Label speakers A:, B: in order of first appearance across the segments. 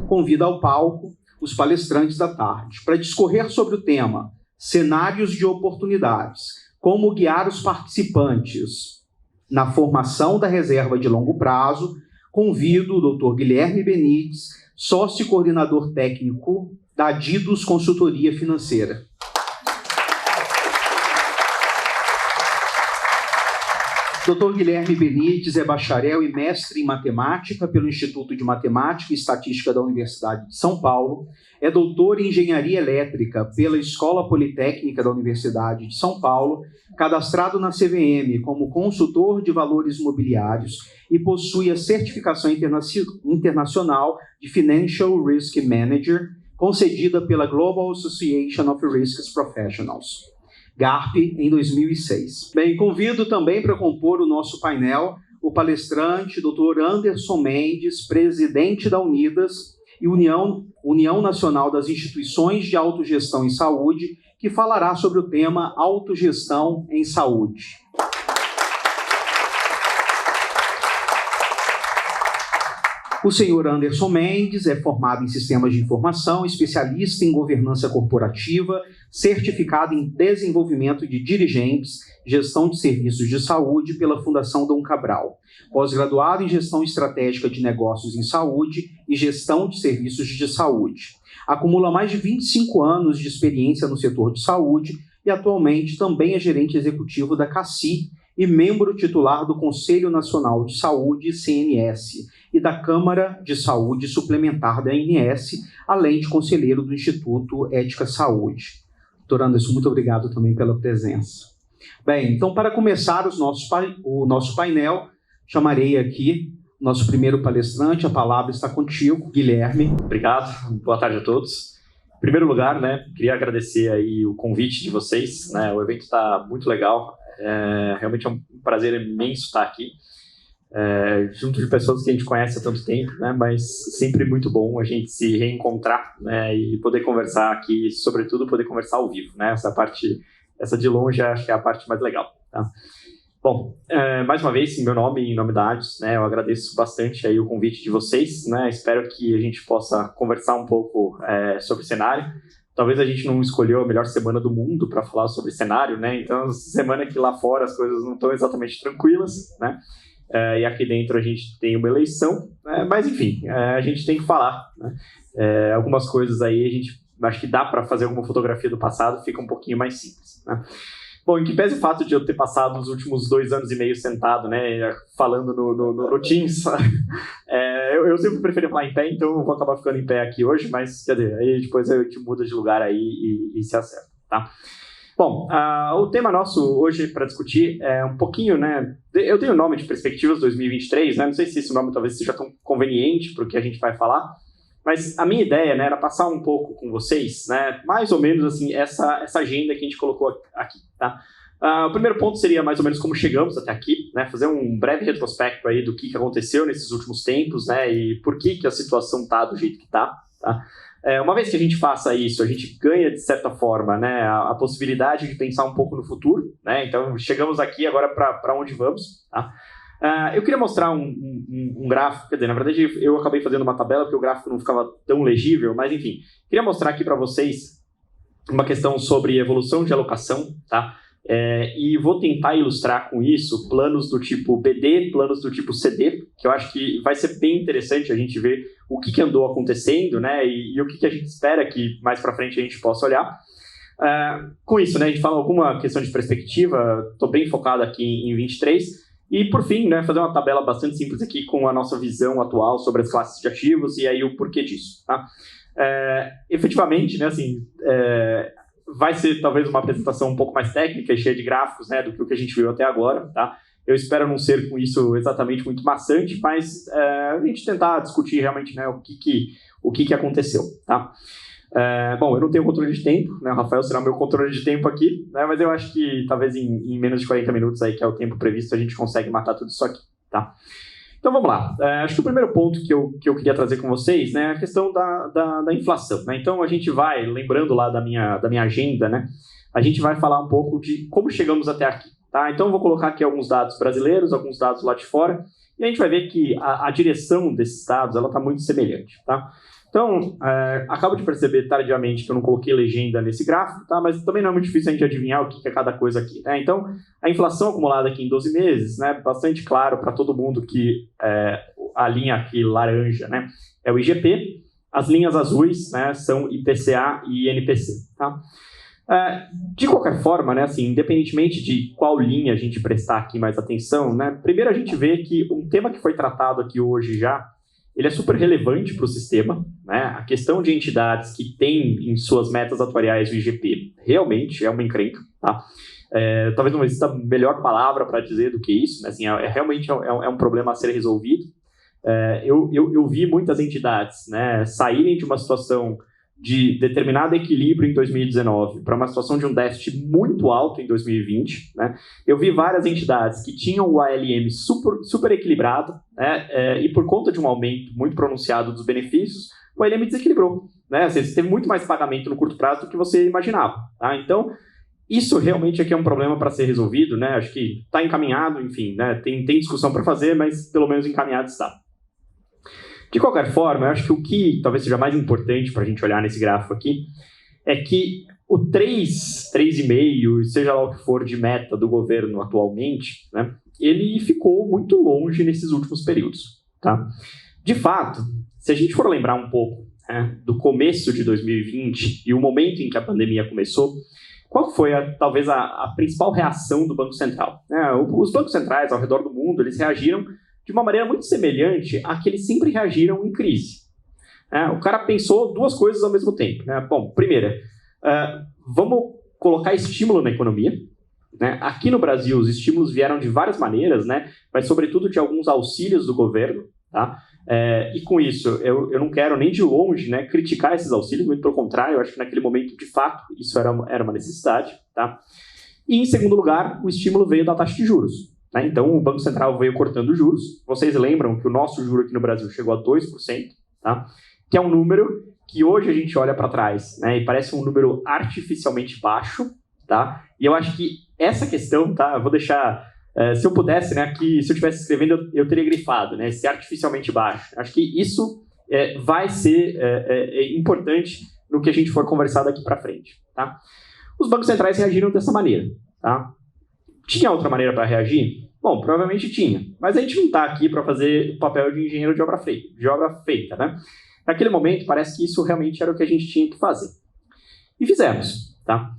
A: Convida ao palco os palestrantes da tarde para discorrer sobre o tema Cenários de Oportunidades, como guiar os participantes na formação da reserva de longo prazo. Convido o Dr. Guilherme Benites, sócio e coordenador técnico da Adidos Consultoria Financeira. Dr. Guilherme Benites é bacharel e mestre em matemática pelo Instituto de Matemática e Estatística da Universidade de São Paulo, é doutor em engenharia elétrica pela Escola Politécnica da Universidade de São Paulo, cadastrado na CVM como consultor de valores imobiliários e possui a certificação internacional de Financial Risk Manager, concedida pela Global Association of Risk Professionals, GARP, em 2006. Bem, convido também para compor o nosso painel o palestrante Dr. Anderson Mendes, presidente da Unidas e União Nacional das Instituições de Autogestão em Saúde, que falará sobre o tema Autogestão em Saúde. O senhor Anderson Mendes é formado em Sistemas de Informação, especialista em Governança Corporativa, certificado em Desenvolvimento de Dirigentes, Gestão de Serviços de Saúde pela Fundação Dom Cabral, pós-graduado em Gestão Estratégica de Negócios em Saúde e Gestão de Serviços de Saúde. Acumula mais de 25 anos de experiência no setor de saúde e atualmente também é gerente executivo da CACI e membro titular do Conselho Nacional de Saúde, CNS, e da Câmara de Saúde Suplementar da ANS, além de conselheiro do Instituto Ética Saúde. Doutor Anderson, muito obrigado também pela presença. Bem, então, para começar o nosso painel, chamarei aqui nosso primeiro palestrante. A palavra está contigo, Guilherme.
B: Obrigado, boa tarde a todos. Em primeiro lugar, queria agradecer aí o convite de vocês, o evento está muito legal, realmente é um prazer imenso estar aqui, junto de pessoas que a gente conhece há tanto tempo, mas sempre muito bom a gente se reencontrar, e poder conversar aqui, sobretudo poder conversar ao vivo, essa de longe acho que é a parte mais legal, tá? Bom, mais uma vez, em meu nome e em nome da Adidos, eu agradeço bastante aí o convite de vocês, espero que a gente possa conversar um pouco sobre cenário. Talvez a gente não escolheu a melhor semana do mundo para falar sobre cenário, então semana que lá fora as coisas não estão exatamente tranquilas, e aqui dentro a gente tem uma eleição, mas enfim, a gente tem que falar, algumas coisas aí a gente acho que dá para fazer alguma fotografia do passado, fica um pouquinho mais simples, Bom, em que pese o fato de eu ter passado os últimos 2 anos e meio sentado, falando no Teams, eu sempre preferi falar em pé, então eu vou acabar ficando em pé aqui hoje, mas, quer dizer, aí depois a gente muda de lugar aí e se acerta, tá? Bom, o tema nosso hoje para discutir é um pouquinho, eu tenho o nome de Perspectivas 2023, não sei se esse nome talvez seja tão conveniente para o que a gente vai falar, mas a minha ideia, era passar um pouco com vocês, mais ou menos assim, essa agenda que a gente colocou aqui, tá? O primeiro ponto seria mais ou menos como chegamos até aqui, fazer um breve retrospecto aí do que aconteceu nesses últimos tempos, e por que a situação tá do jeito que tá? Uma vez que a gente faça isso, a gente ganha, de certa forma, a possibilidade de pensar um pouco no futuro, Então, chegamos aqui agora para onde vamos, tá? Eu queria mostrar um gráfico, quer dizer, na verdade eu acabei fazendo uma tabela porque o gráfico não ficava tão legível, mas enfim, queria mostrar aqui para vocês uma questão sobre evolução de alocação, tá? E vou tentar ilustrar com isso planos do tipo BD, planos do tipo CD, que eu acho que vai ser bem interessante a gente ver o que andou acontecendo, e o que a gente espera que mais para frente a gente possa olhar. Com isso, a gente fala alguma questão de perspectiva, estou bem focado aqui em 23, e, por fim, fazer uma tabela bastante simples aqui com a nossa visão atual sobre as classes de ativos e aí o porquê disso, tá? Efetivamente, vai ser talvez uma apresentação um pouco mais técnica e cheia de gráficos, do que o que a gente viu até agora, tá? Eu espero não ser com isso exatamente muito maçante, mas a gente tentar discutir realmente o que aconteceu, tá? Bom, eu não tenho controle de tempo, o Rafael será o meu controle de tempo aqui, mas eu acho que talvez em menos de 40 minutos, aí, que é o tempo previsto, a gente consegue matar tudo isso aqui, tá? Então vamos lá, acho que o primeiro ponto que eu queria trazer com vocês, é a questão da inflação, Então a gente vai, lembrando lá da minha agenda, a gente vai falar um pouco de como chegamos até aqui, Tá? Então, eu vou colocar aqui alguns dados brasileiros, alguns dados lá de fora, e a gente vai ver que a direção desses dados está muito semelhante. Tá? Então, acabo de perceber tardiamente que eu não coloquei legenda nesse gráfico, tá? Mas também não é muito difícil a gente adivinhar o que é cada coisa aqui. Né? Então, a inflação acumulada aqui em 12 meses, né, bastante claro para todo mundo que a linha aqui laranja, né, é o IGP, as linhas azuis, né, são IPCA e INPC. Tá? De qualquer forma, né, assim, independentemente de qual linha a gente prestar aqui mais atenção, né, primeiro a gente vê que um tema que foi tratado aqui hoje já, ele é super relevante para o sistema, né? A questão de entidades que têm em suas metas atuariais o IGP realmente é uma encrenca, tá? Talvez não exista melhor palavra para dizer do que isso, né? Assim, realmente é um problema a ser resolvido. Eu vi muitas entidades, né, saírem de uma situação de determinado equilíbrio em 2019 para uma situação de um déficit muito alto em 2020. Né? Eu vi várias entidades que tinham o ALM super equilibrado, né, e por conta de um aumento muito pronunciado dos benefícios, o ALM desequilibrou. Né? Você teve muito mais pagamento no curto prazo do que você imaginava. Tá? Então, isso realmente aqui é um problema para ser resolvido. Né? Acho que está encaminhado, enfim, né? Tem discussão para fazer, mas pelo menos encaminhado está. De qualquer forma, eu acho que o que talvez seja mais importante para a gente olhar nesse gráfico aqui é que o 3,5, seja lá o que for de meta do governo atualmente, né, ele ficou muito longe nesses últimos períodos. Tá? De fato, se a gente for lembrar um pouco, né, do começo de 2020 e o momento em que a pandemia começou, qual foi talvez a principal reação do Banco Central? Os bancos centrais ao redor do mundo, eles reagiram de uma maneira muito semelhante à que eles sempre reagiram em crise. O cara pensou duas coisas ao mesmo tempo. Né? Bom, primeira, vamos colocar estímulo na economia. Né? Aqui no Brasil, os estímulos vieram de várias maneiras, né? Mas sobretudo de alguns auxílios do governo. Tá? E com isso, eu não quero nem de longe, né, criticar esses auxílios, muito pelo contrário, eu acho que naquele momento, de fato, isso era uma necessidade. Tá? E, em segundo lugar, o estímulo veio da taxa de juros. Né? Então, o Banco Central veio cortando juros. Vocês lembram que o nosso juro aqui no Brasil chegou a 2%, tá? Que é um número que hoje a gente olha para trás, né, e parece um número artificialmente baixo. Tá? E eu acho que essa questão, tá, eu vou deixar, se eu pudesse, né, aqui, se eu estivesse escrevendo, eu teria grifado, né, esse artificialmente baixo. Acho que isso vai ser importante no que a gente for conversar daqui para frente. Tá? Os bancos centrais reagiram dessa maneira. Tá? Tinha outra maneira para reagir? Bom, provavelmente tinha. Mas a gente não está aqui para fazer o papel de engenheiro de obra feita. Né? Naquele momento, parece que isso realmente era o que a gente tinha que fazer. E fizemos. Tá?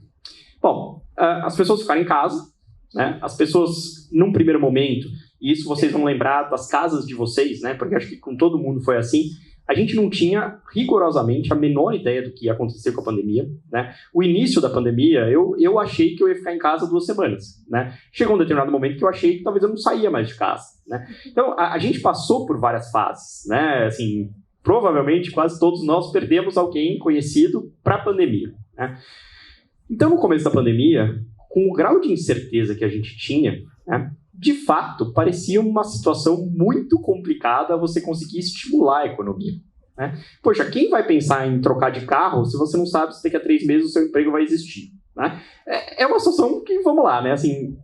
B: Bom, as pessoas ficaram em casa. Né? As pessoas, num primeiro momento, e isso vocês vão lembrar das casas de vocês, né? Porque acho que com todo mundo foi assim, a gente não tinha rigorosamente a menor ideia do que ia acontecer com a pandemia. Né? O início da pandemia, eu achei que eu ia ficar em casa 2 semanas. Né? Chegou um determinado momento que eu achei que talvez eu não saía mais de casa. Né? Então, a gente passou por várias fases. Né? Assim, provavelmente, quase todos nós perdemos alguém conhecido para a pandemia. Né? Então, no começo da pandemia, com o grau de incerteza que a gente tinha, né, de fato, parecia uma situação muito complicada você conseguir estimular a economia. Né? Poxa, quem vai pensar em trocar de carro se você não sabe se daqui a 3 meses o seu emprego vai existir? Né? É uma situação que, vamos lá, né? Assim,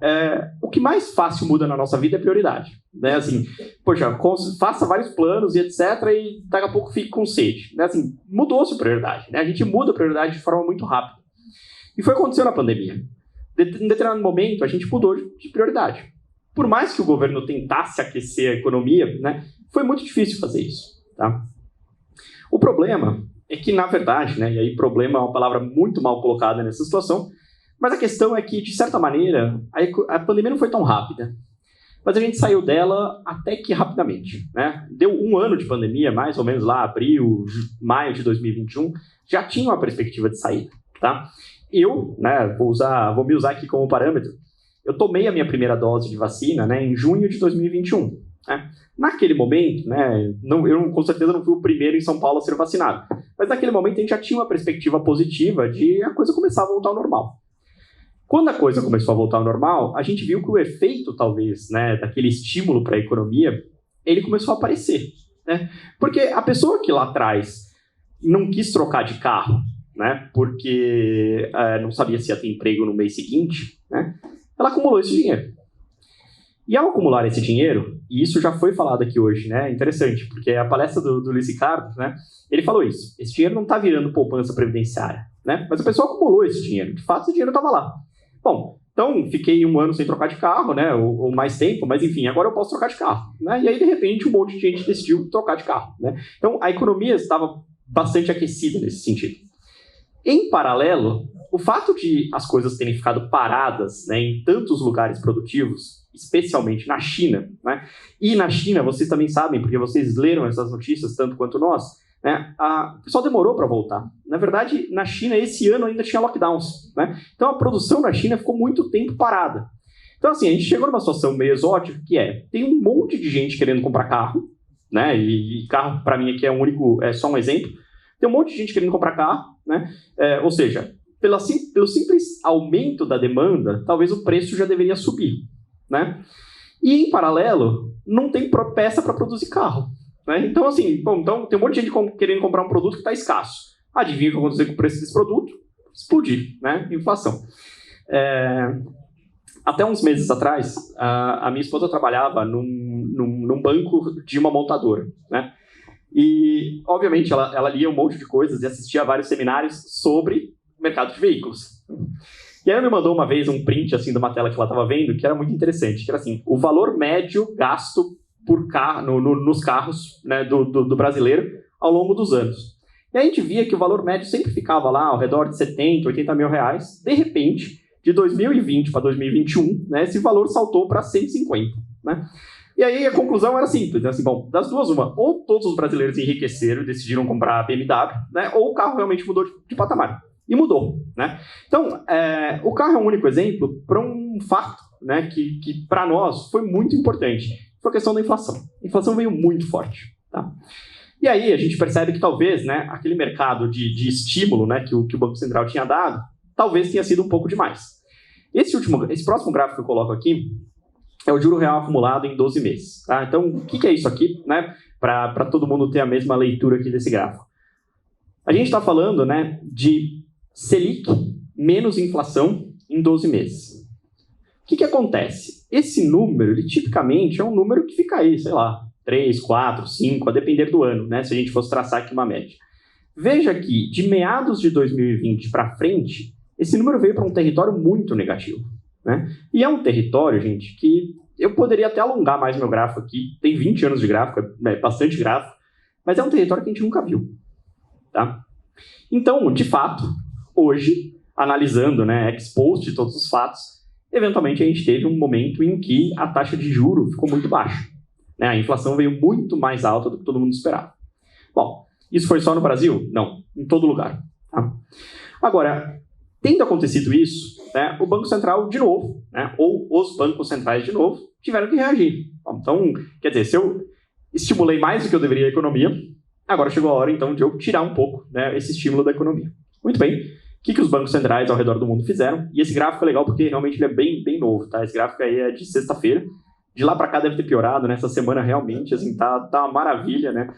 B: o que mais fácil muda na nossa vida é prioridade. Né? Assim, poxa, faça vários planos e etc. e daqui a pouco fique com sede. Né? Assim, mudou-se a prioridade. Né? A gente muda a prioridade de forma muito rápida. E foi o que aconteceu na pandemia. Em determinado momento, a gente mudou de prioridade. Por mais que o governo tentasse aquecer a economia, né, foi muito difícil fazer isso. Tá? O problema é que, na verdade, né, e aí problema é uma palavra muito mal colocada nessa situação, mas a questão é que, de certa maneira, a pandemia não foi tão rápida. Mas a gente saiu dela até que rapidamente. Né? Deu 1 ano de pandemia, mais ou menos lá, abril, maio de 2021, já tinha uma perspectiva de saída. Tá? Eu, né, vou me usar aqui como parâmetro, eu tomei a minha primeira dose de vacina, né, em junho de 2021. Né? Naquele momento, né, eu com certeza não fui o primeiro em São Paulo a ser vacinado, mas naquele momento a gente já tinha uma perspectiva positiva de a coisa começar a voltar ao normal. Quando a coisa começou a voltar ao normal, a gente viu que o efeito, talvez, né, daquele estímulo para a economia, ele começou a aparecer. Né? Porque a pessoa que lá atrás não quis trocar de carro, né, porque não sabia se ia ter emprego no mês seguinte, né, ela acumulou esse dinheiro. E ao acumular esse dinheiro, e isso já foi falado aqui hoje, né? Interessante, porque a palestra do Luiz Ricardo, né? Ele falou isso. Esse dinheiro não está virando poupança previdenciária, né? Mas a pessoa acumulou esse dinheiro. De fato, esse dinheiro estava lá. Bom, então fiquei 1 ano sem trocar de carro, né? Ou mais tempo, mas enfim, agora eu posso trocar de carro, né? E aí, de repente, um monte de gente decidiu trocar de carro, né? Então, a economia estava bastante aquecida nesse sentido. Em paralelo, o fato de as coisas terem ficado paradas, né, em tantos lugares produtivos, especialmente na China, né, e na China, vocês também sabem, porque vocês leram essas notícias tanto quanto nós, né, o pessoal demorou para voltar. Na verdade, na China, esse ano ainda tinha lockdowns, né, então a produção na China ficou muito tempo parada. Então, assim, a gente chegou numa situação meio exótica, que tem um monte de gente querendo comprar carro, né, e carro, para mim, aqui é só um exemplo. Tem um monte de gente querendo comprar carro, né? Ou seja, pelo simples aumento da demanda, talvez o preço já deveria subir, né? E, em paralelo, não tem peça para produzir carro, né? Então, assim, então tem um monte de gente querendo comprar um produto que está escasso. Adivinha o que vai acontecer com o preço desse produto? Explodir, né? Inflação. Até uns meses atrás, a minha esposa trabalhava num banco de uma montadora, né? E, obviamente, ela lia um monte de coisas e assistia a vários seminários sobre o mercado de veículos. E aí ela me mandou uma vez um print assim, de uma tela que ela estava vendo, que era muito interessante, que era assim, o valor médio gasto por carro, nos carros, né, do brasileiro ao longo dos anos. E a gente via que o valor médio sempre ficava lá ao redor de 70, 80 mil reais. De repente, de 2020 para 2021, né, esse valor saltou para 150, né? E aí a conclusão era simples, né? Assim, bom, das duas uma, ou todos os brasileiros enriqueceram e decidiram comprar a BMW, né? Ou o carro realmente mudou de patamar. E mudou, né? Então, o carro é um único exemplo para um fato, né, que para nós foi muito importante. Foi a questão da inflação. A inflação veio muito forte, tá? E aí a gente percebe que talvez, né, aquele mercado de estímulo, né, que o Banco Central tinha dado, talvez tenha sido um pouco demais. Esse próximo gráfico que eu coloco aqui é o juro real acumulado em 12 meses. Tá? Então, o que é isso aqui, né? Para todo mundo ter a mesma leitura aqui desse gráfico. A gente está falando, né, de Selic menos inflação em 12 meses. O que acontece? Esse número, ele tipicamente é um número que fica aí, sei lá, 3, 4, 5, a depender do ano, né? Se a gente fosse traçar aqui uma média. Veja que, de meados de 2020 para frente, esse número veio para um território muito negativo. Né? E é um território, gente, que eu poderia até alongar mais meu gráfico aqui, tem 20 anos de gráfico, é bastante gráfico, mas é um território que a gente nunca viu. Tá? Então, de fato, hoje, analisando, né, ex post todos os fatos, eventualmente a gente teve um momento em que a taxa de juros ficou muito baixa. Né? A inflação veio muito mais alta do que todo mundo esperava. Bom, isso foi só no Brasil? Não, em todo lugar. Tá? Agora, tendo acontecido isso, né, o Banco Central, de novo, né, ou os bancos centrais, de novo, tiveram que reagir. Então, quer dizer, se eu estimulei mais do que eu deveria a economia, agora chegou a hora, então, de eu tirar um pouco, né, esse estímulo da economia. Muito bem. O que os bancos centrais ao redor do mundo fizeram? E esse gráfico é legal porque realmente ele é bem, bem novo. Tá? Esse gráfico aí é de sexta-feira. De lá para cá deve ter piorado, né? Essa semana realmente assim, tá uma maravilha, né?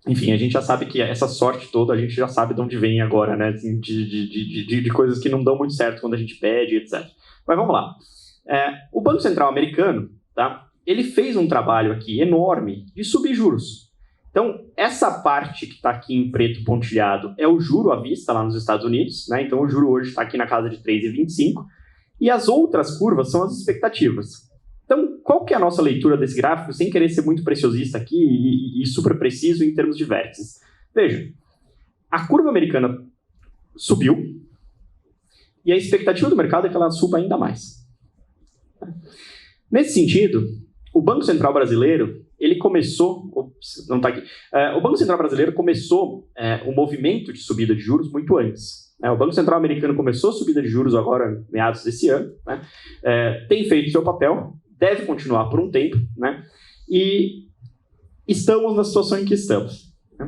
B: Enfim, a gente já sabe que essa sorte toda, a gente já sabe de onde vem agora, né? Assim, de coisas que não dão muito certo quando a gente pede, etc. Mas vamos lá. O Banco Central americano, tá? Ele fez um trabalho aqui enorme de subir juros. Então, essa parte que está aqui em preto pontilhado é o juro à vista lá nos Estados Unidos, né? Então, o juro hoje está aqui na casa de 3,25. E as outras curvas são as expectativas. Então, qual que é a nossa leitura desse gráfico, sem querer ser muito preciosista aqui e super preciso em termos de vértices? Veja, a curva americana subiu e a expectativa do mercado é que ela suba ainda mais. Nesse sentido, o Banco Central brasileiro, ele começou... Ops, não está aqui. O Banco Central brasileiro começou o movimento de subida de juros muito antes. O Banco Central americano começou a subida de juros agora, meados desse ano, né? Tem feito seu papel, deve continuar por um tempo, né? E estamos na situação em que estamos. Né?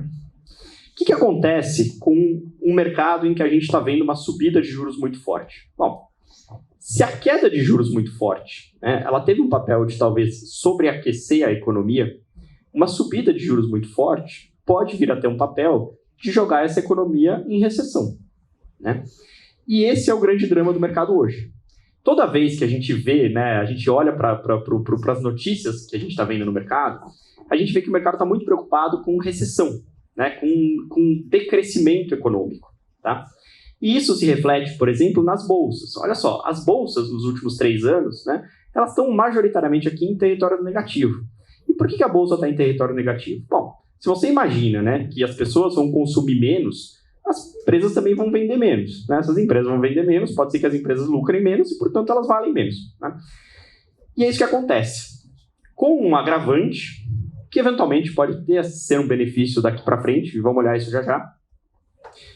B: O que acontece com um mercado em que a gente está vendo uma subida de juros muito forte? Bom, se a queda de juros muito forte, né, ela teve um papel de talvez sobreaquecer a economia, uma subida de juros muito forte pode vir a ter um papel de jogar essa economia em recessão. Né? E esse é o grande drama do mercado hoje. toda vez que a gente vê, né, a gente olha para as notícias que a gente está vendo no mercado, a gente vê que o mercado está muito preocupado com recessão, né, com decrescimento econômico, tá? E isso se reflete, por exemplo, nas bolsas. Olha só, as bolsas nos últimos 3 anos, né, elas estão majoritariamente aqui em território negativo. E por que a bolsa está em território negativo? Bom, se você imagina, né, que as pessoas vão consumir menos, as empresas também vão vender menos, né? Essas empresas vão vender menos, pode ser que as empresas lucrem menos e, portanto, elas valem menos, né? E é isso que acontece. Com um agravante, que eventualmente pode ser um benefício daqui para frente, e vamos olhar isso já já,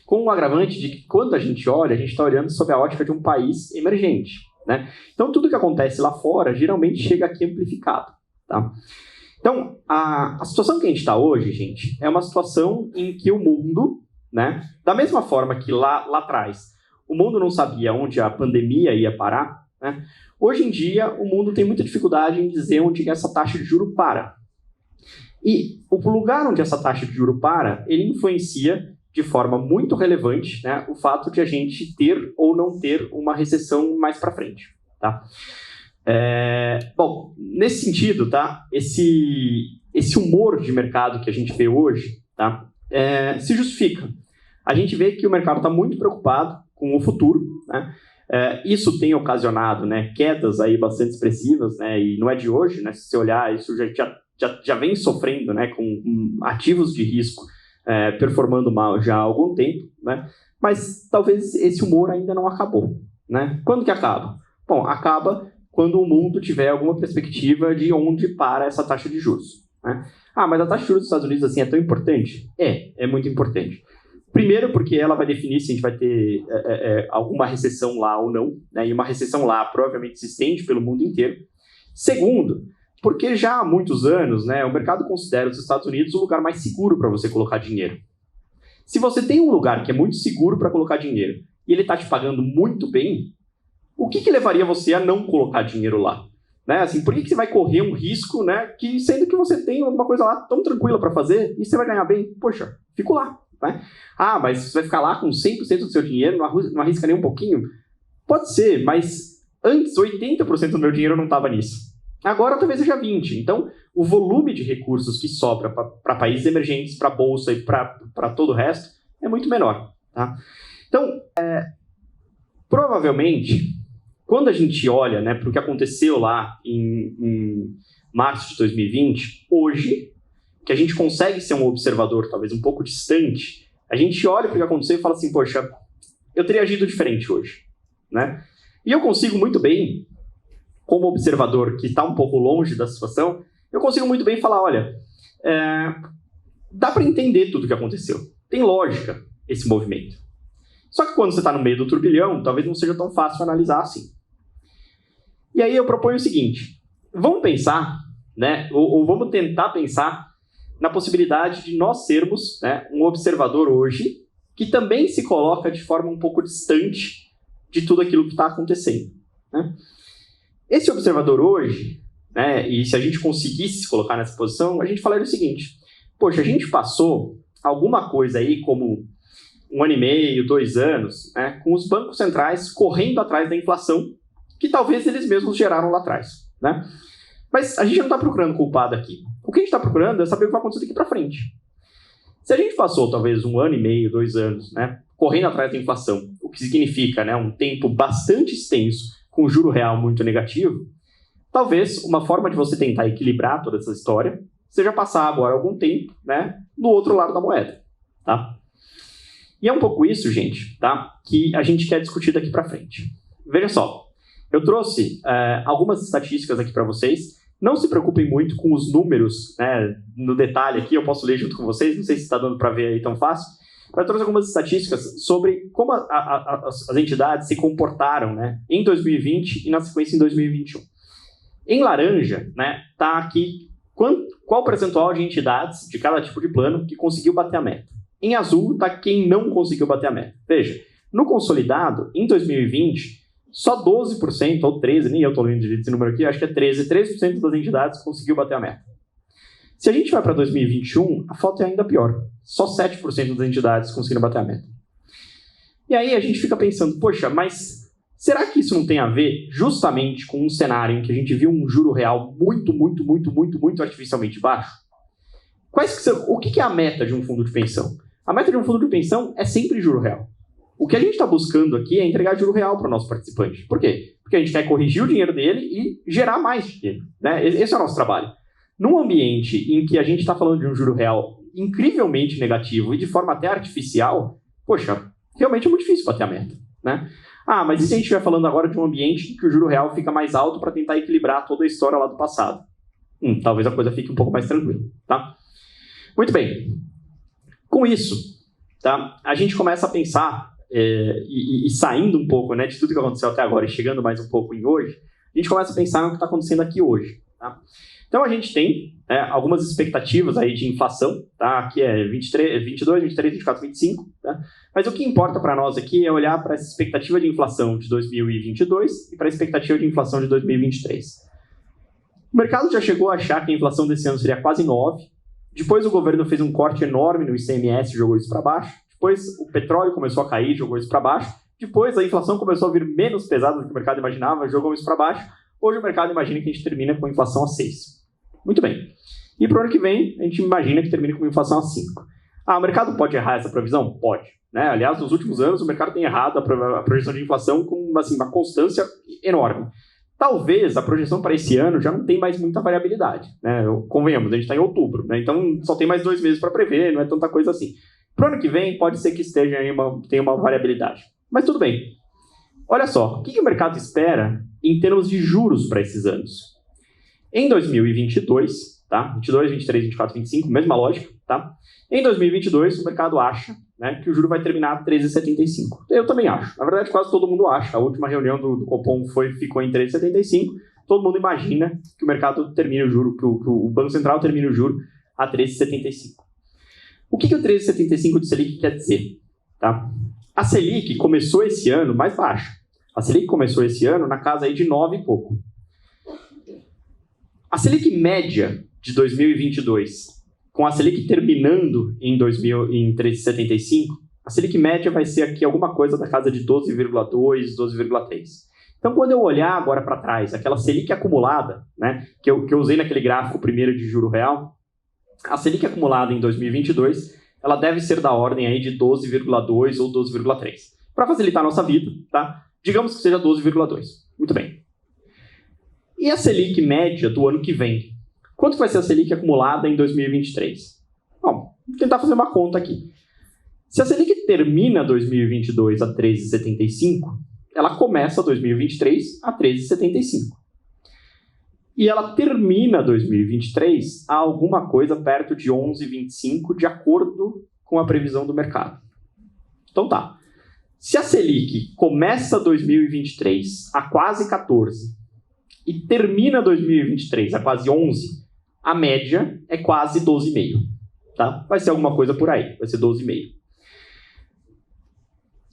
B: com um agravante de que quando a gente olha, a gente está olhando sob a ótica de um país emergente, né? Então, tudo que acontece lá fora, geralmente chega aqui amplificado, tá? Então, a situação que a gente está hoje, gente, é uma situação em que o mundo, né, da mesma forma que lá atrás, o mundo não sabia onde a pandemia ia parar, né? Hoje em dia, o mundo tem muita dificuldade em dizer onde essa taxa de juro para. E o lugar onde essa taxa de juro para, ele influencia de forma muito relevante, né, o fato de a gente ter ou não ter uma recessão mais para frente, tá? Bom, nesse sentido, tá, esse humor de mercado que a gente vê hoje, tá, se justifica. A gente vê que o mercado está muito preocupado com o futuro, né? Isso tem ocasionado, né, quedas aí bastante expressivas, né, e não é de hoje, né, se você olhar, isso já vem sofrendo, né, com ativos de risco performando mal já há algum tempo, né? Mas talvez esse humor ainda não acabou, né? Quando que acaba? Bom, acaba quando o mundo tiver alguma perspectiva de onde para essa taxa de juros, né? Ah, mas a taxa de juros dos Estados Unidos assim, é tão importante? É muito importante. Primeiro porque ela vai definir se a gente vai ter alguma recessão lá ou não, né? E uma recessão lá provavelmente se estende pelo mundo inteiro. Segundo, porque já há muitos anos, né, o mercado considera os Estados Unidos o lugar mais seguro para você colocar dinheiro. Se você tem um lugar que é muito seguro para colocar dinheiro e ele está te pagando muito bem, o que levaria você a não colocar dinheiro lá? Né? Assim, por que você vai correr um risco, né, que sendo que você tem alguma coisa lá tão tranquila para fazer e você vai ganhar bem? Poxa, fico lá. Né? Ah, mas você vai ficar lá com 100% do seu dinheiro, não arrisca nem um pouquinho? Pode ser, mas antes 80% do meu dinheiro não estava nisso. Agora talvez seja 20%. Então, o volume de recursos que sobra para países emergentes, para a Bolsa e para todo o resto é muito menor. Tá? Então, provavelmente, quando a gente olha, né, para o que aconteceu lá em março de 2020, hoje, que a gente consegue ser um observador talvez um pouco distante, a gente olha para o que aconteceu e fala assim, poxa, eu teria agido diferente hoje. Né? E eu consigo muito bem, como observador que está um pouco longe da situação, eu consigo muito bem falar, olha, dá para entender tudo o que aconteceu. Tem lógica esse movimento. Só que quando você está no meio do turbilhão, talvez não seja tão fácil analisar assim. E aí eu proponho o seguinte, vamos pensar, né, ou vamos tentar pensar na possibilidade de nós sermos, né, um observador hoje que também se coloca de forma um pouco distante de tudo aquilo que está acontecendo. Né? Esse observador hoje, né, e se a gente conseguisse se colocar nessa posição, a gente falaria o seguinte, poxa, a gente passou alguma coisa aí como 1 ano e meio, 2 anos, né, com os bancos centrais correndo atrás da inflação, que talvez eles mesmos geraram lá atrás. Né? Mas a gente não está procurando culpado aqui. O que a gente está procurando é saber o que vai acontecer daqui para frente. Se a gente passou talvez 1 ano e meio, 2 anos, né, correndo atrás da inflação, o que significa, né, um tempo bastante extenso, com juro real muito negativo, talvez uma forma de você tentar equilibrar toda essa história seja passar agora algum tempo, né, do outro lado da moeda, tá? E é um pouco isso, gente, tá, que a gente quer discutir daqui para frente. Veja só, eu trouxe algumas estatísticas aqui para vocês. Não se preocupem muito com os números, né, no detalhe aqui, eu posso ler junto com vocês, não sei se está dando para ver aí tão fácil, mas eu trouxe algumas estatísticas sobre como as entidades se comportaram, né, em 2020 e na sequência em 2021. Em laranja, né, tá aqui qual o percentual de entidades de cada tipo de plano que conseguiu bater a meta. Em azul está quem não conseguiu bater a meta. Veja, no consolidado, em 2020, só 12%, ou 13%, nem eu estou lendo direito esse número aqui, acho que é 13% das entidades conseguiu bater a meta. Se a gente vai para 2021, a foto é ainda pior. Só 7% das entidades conseguiram bater a meta. E aí a gente fica pensando, poxa, mas Será que isso não tem a ver justamente com um cenário em que a gente viu um juro real muito artificialmente baixo? O que é a meta de um fundo de pensão? A meta de um fundo de pensão é sempre juro real. O que a gente está buscando aqui é entregar juro real para o nosso participante. Por quê? Porque a gente quer corrigir o dinheiro dele e gerar mais dinheiro, né? Esse é o nosso trabalho. Num ambiente em que a gente está falando de um juro real incrivelmente negativo e de forma até artificial, poxa, realmente é muito difícil bater a meta, né? Mas e se a gente estiver falando agora de um ambiente em que o juro real fica mais alto para tentar equilibrar toda a história lá do passado? Talvez a coisa fique um pouco mais tranquila, tá? Muito bem. Com isso, tá, a gente começa a pensar, e saindo um pouco, né, de tudo que aconteceu até agora e chegando mais um pouco em hoje, a gente começa a pensar no que está acontecendo aqui hoje. Tá? Então a gente tem algumas expectativas aí de inflação, tá? Aqui é 22, 23, 24, 25, tá? Mas o que importa para nós aqui é olhar para essa expectativa de inflação de 2022 e para a expectativa de inflação de 2023. O mercado já chegou a achar que a inflação desse ano seria quase 9, depois o governo fez um corte enorme no ICMS e jogou isso para baixo, depois o petróleo começou a cair, jogou isso para baixo, depois a inflação começou a vir menos pesada do que o mercado imaginava, jogou isso para baixo. Hoje o mercado imagina que a gente termina com inflação a 6. Muito bem. E para o ano que vem, a gente imagina que termine com inflação a 5. O mercado pode errar essa previsão? Pode. Né? Aliás, nos últimos anos, o mercado tem errado a projeção de inflação com uma constância enorme. Talvez a projeção para esse ano já não tem mais muita variabilidade. Né? Convenhamos, a gente está em outubro, né? Então só tem mais 2 meses para prever, não é tanta coisa assim. Para o ano que vem, pode ser que tenha uma variabilidade. Mas tudo bem. Olha só, o que o mercado espera em termos de juros para esses anos? Em 2022, tá? 22, 23, 24, 25, mesma lógica, tá? Em 2022, o mercado acha, né, que o juro vai terminar a 13,75. Eu também acho. Na verdade, quase todo mundo acha. A última reunião do Copom ficou em 13,75. Todo mundo imagina que o mercado termine o juro, que o Banco Central termine o juro a 13,75. O que o 13,75 de Selic quer dizer? Tá? A Selic começou esse ano mais baixa. A Selic começou esse ano na casa aí de 9 e pouco. A Selic média de 2022, com a Selic terminando em 13,75, a Selic média vai ser aqui alguma coisa da casa de 12,2, 12,3. Então, quando eu olhar agora para trás, aquela Selic acumulada, né, que eu usei naquele gráfico primeiro de juro real, a Selic acumulada em 2022, ela deve ser da ordem aí de 12,2 ou 12,3. Para facilitar a nossa vida, tá? Digamos que seja 12,2. Muito bem. E a Selic média do ano que vem? Quanto vai ser a Selic acumulada em 2023? Bom, vou tentar fazer uma conta aqui. Se a Selic termina 2022 a 13,75, ela começa 2023 a 13,75. E ela termina 2023 a alguma coisa perto de 11,25, de acordo com a previsão do mercado. Então tá. Se a Selic começa 2023 a quase 14 e termina 2023 a quase 11, a média é quase 12,5. Tá? Vai ser alguma coisa por aí, vai ser 12,5.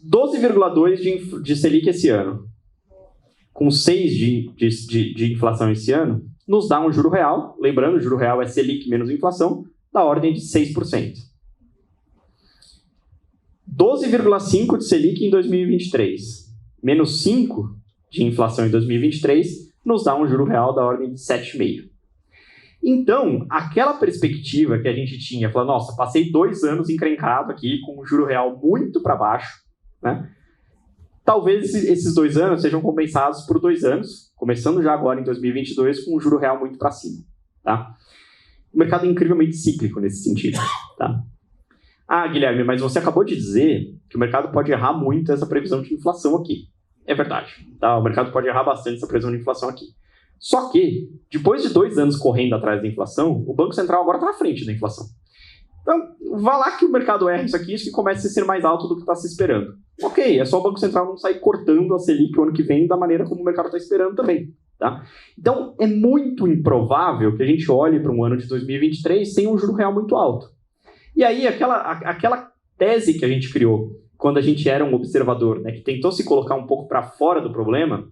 B: 12,2 de Selic esse ano, com 6 de inflação esse ano, nos dá um juro real, lembrando, o juro real é Selic menos inflação, da ordem de 6%. 12,5 de Selic em 2023, menos 5 de inflação em 2023, nos dá um juro real da ordem de 7,5%. Então, aquela perspectiva que a gente tinha, falando, nossa, passei 2 anos encrencado aqui com um juro real muito para baixo, né? Talvez esses 2 anos sejam compensados por 2 anos, começando já agora em 2022, com um juro real muito para cima. Tá? O mercado é incrivelmente cíclico nesse sentido. Tá? Guilherme, mas você acabou de dizer que o mercado pode errar muito essa previsão de inflação aqui. É verdade. Tá? O mercado pode errar bastante essa previsão de inflação aqui. Só que, depois de 2 anos correndo atrás da inflação, o Banco Central agora está à frente da inflação. Então, vá lá que o mercado erra isso aqui e comece a ser mais alto do que está se esperando. Ok, é só o Banco Central não sair cortando a Selic o ano que vem da maneira como o mercado está esperando também. Tá? Então, é muito improvável que a gente olhe para um ano de 2023 sem um juro real muito alto. E aí, aquela tese que a gente criou quando a gente era um observador, né, que tentou se colocar um pouco para fora do problema,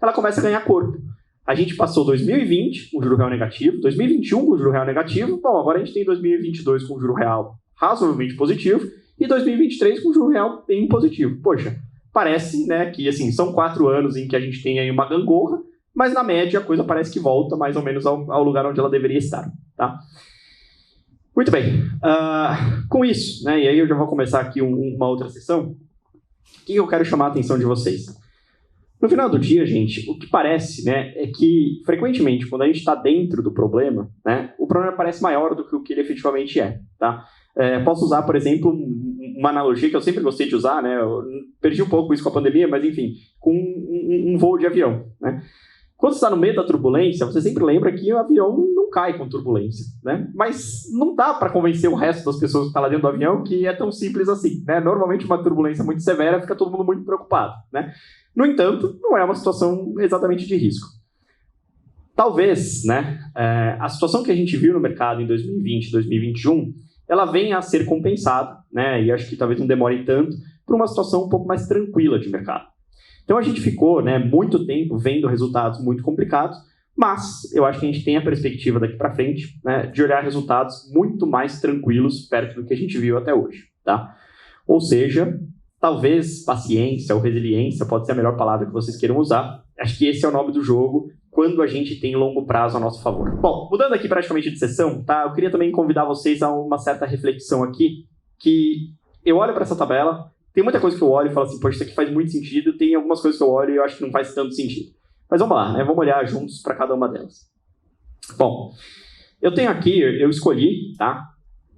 B: ela começa a ganhar corpo. A gente passou 2020 com juro real negativo, 2021 com juro real negativo, bom, agora a gente tem 2022 com juro real razoavelmente positivo e 2023 com juro real bem positivo. Poxa, parece, né, que assim, são 4 anos em que a gente tem aí uma gangorra, mas na média a coisa parece que volta mais ou menos ao lugar onde ela deveria estar, tá? Muito bem, com isso, né, e aí eu já vou começar aqui uma outra sessão, o que eu quero chamar a atenção de vocês? No final do dia, gente, o que parece, né, é que frequentemente quando a gente está dentro do problema, né, o problema parece maior do que o que ele efetivamente é, tá? Posso usar, por exemplo, uma analogia que eu sempre gostei de usar, né, eu perdi um pouco isso com a pandemia, mas enfim, com um voo de avião, né? Quando você está no meio da turbulência, você sempre lembra que o avião não cai com turbulência, né? Mas não dá para convencer o resto das pessoas que estão lá dentro do avião que é tão simples assim, né? Normalmente uma turbulência muito severa fica todo mundo muito preocupado, né? No entanto, não é uma situação exatamente de risco. Talvez, né, a situação que a gente viu no mercado em 2020, 2021, ela venha a ser compensada, né? E acho que talvez não demore tanto, por uma situação um pouco mais tranquila de mercado. Então a gente ficou, né, muito tempo vendo resultados muito complicados, mas eu acho que a gente tem a perspectiva daqui para frente, né, de olhar resultados muito mais tranquilos perto do que a gente viu até hoje, tá? Ou seja, talvez paciência ou resiliência pode ser a melhor palavra que vocês queiram usar. Acho que esse é o nome do jogo quando a gente tem longo prazo a nosso favor. Bom, mudando aqui praticamente de sessão, tá? Eu queria também convidar vocês a uma certa reflexão aqui, que eu olho para essa tabela. Tem muita coisa que eu olho e falo assim, poxa, isso aqui faz muito sentido. Tem algumas coisas que eu olho e eu acho que não faz tanto sentido. Mas vamos lá, né? Vamos olhar juntos para cada uma delas. Bom, eu tenho aqui, eu escolhi, tá?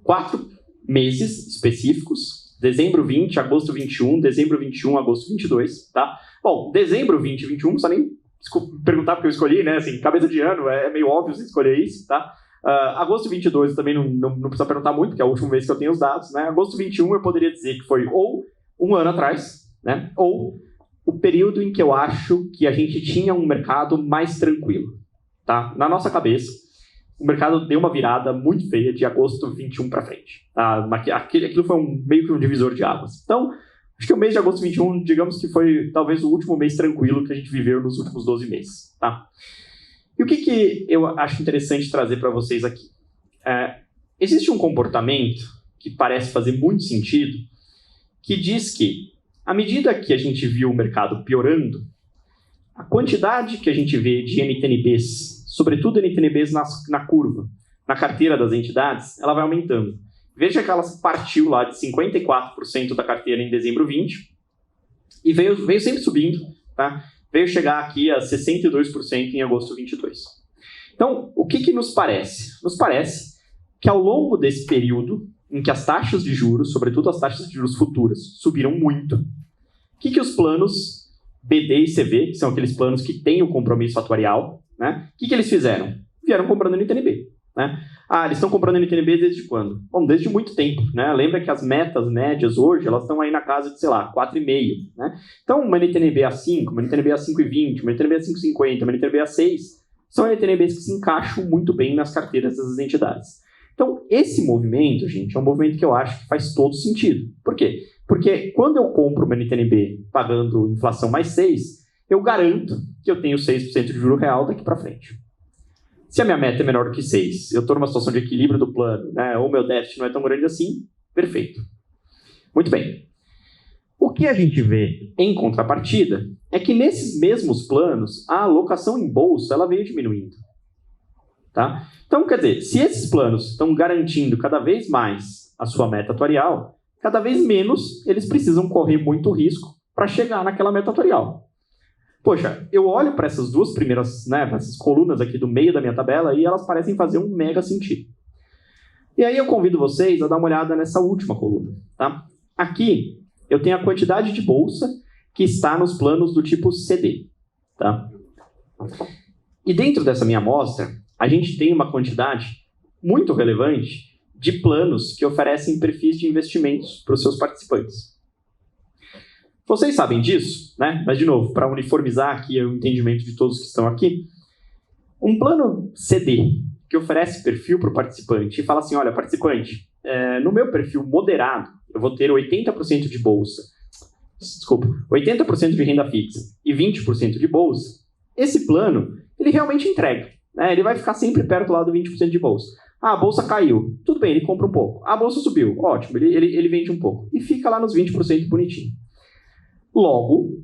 B: 4 meses específicos. Dezembro 20, agosto 21, dezembro 21, agosto 22, tá? Bom, dezembro 20 e 21, não precisa nem perguntar porque eu escolhi, né? Assim, cabeça de ano, é meio óbvio você escolher isso, tá? Agosto 22 também não precisa perguntar muito, porque é o último mês que eu tenho os dados, né? Agosto 21 eu poderia dizer que foi ou um ano atrás, né? Ou o período em que eu acho que a gente tinha um mercado mais tranquilo, tá? Na nossa cabeça, o mercado deu uma virada muito feia de agosto 21 para frente. Tá? Aquilo foi meio que um divisor de águas. Então, acho que o mês de agosto 21, digamos que foi talvez o último mês tranquilo que a gente viveu nos últimos 12 meses, tá? E o que eu acho interessante trazer para vocês aqui? Existe um comportamento que parece fazer muito sentido, que diz que, à medida que a gente viu o mercado piorando, a quantidade que a gente vê de NTNBs, sobretudo NTNBs na curva, na carteira das entidades, ela vai aumentando. Veja que ela partiu lá de 54% da carteira em dezembro 20 e veio sempre subindo, tá? Veio chegar aqui a 62% em agosto 22. Então, o que nos parece? Nos parece que ao longo desse período, em que as taxas de juros, sobretudo as taxas de juros futuras, subiram muito, o que os planos BD e CV, que são aqueles planos que têm o compromisso atuarial, né? O que eles fizeram? Vieram comprando NTNB, né? Eles estão comprando NTNB desde quando? Bom, desde muito tempo, né? Lembra que as metas médias hoje, elas estão aí na casa de, sei lá, 4,5, né? Então, uma NTNB A5, uma NTNB A5,20, uma NTNB A5,50, uma NTNB A6, são NTNBs que se encaixam muito bem nas carteiras dessas entidades. Então, esse movimento, gente, é um movimento que eu acho que faz todo sentido. Por quê? Porque quando eu compro uma NTNB pagando inflação mais 6, eu garanto que eu tenho 6% de juro real daqui para frente. Se a minha meta é menor do que 6, eu estou numa situação de equilíbrio do plano, né, ou meu déficit não é tão grande assim, perfeito. Muito bem. O que a gente vê em contrapartida é que nesses mesmos planos, a alocação em bolsa ela veio diminuindo. Tá? Então, quer dizer, se esses planos estão garantindo cada vez mais a sua meta atuarial, cada vez menos eles precisam correr muito risco para chegar naquela meta atuarial. Poxa, eu olho para essas duas primeiras, né, para essas colunas aqui do meio da minha tabela e elas parecem fazer um mega sentido. E aí eu convido vocês a dar uma olhada nessa última coluna. Tá? Aqui eu tenho a quantidade de bolsa que está nos planos do tipo CD. Tá? E dentro dessa minha amostra, a gente tem uma quantidade muito relevante de planos que oferecem perfis de investimentos para os seus participantes. Vocês sabem disso, né? Mas, de novo, para uniformizar aqui o entendimento de todos que estão aqui, um plano CD que oferece perfil para o participante e fala assim, olha, participante, no meu perfil moderado, eu vou ter 80% de bolsa, 80% de renda fixa e 20% de bolsa, esse plano, ele realmente entrega. Ele vai ficar sempre perto lá do 20% de bolsa. A bolsa caiu. Tudo bem, ele compra um pouco. A bolsa subiu. Ótimo, ele vende um pouco. E fica lá nos 20% bonitinho.
A: Logo,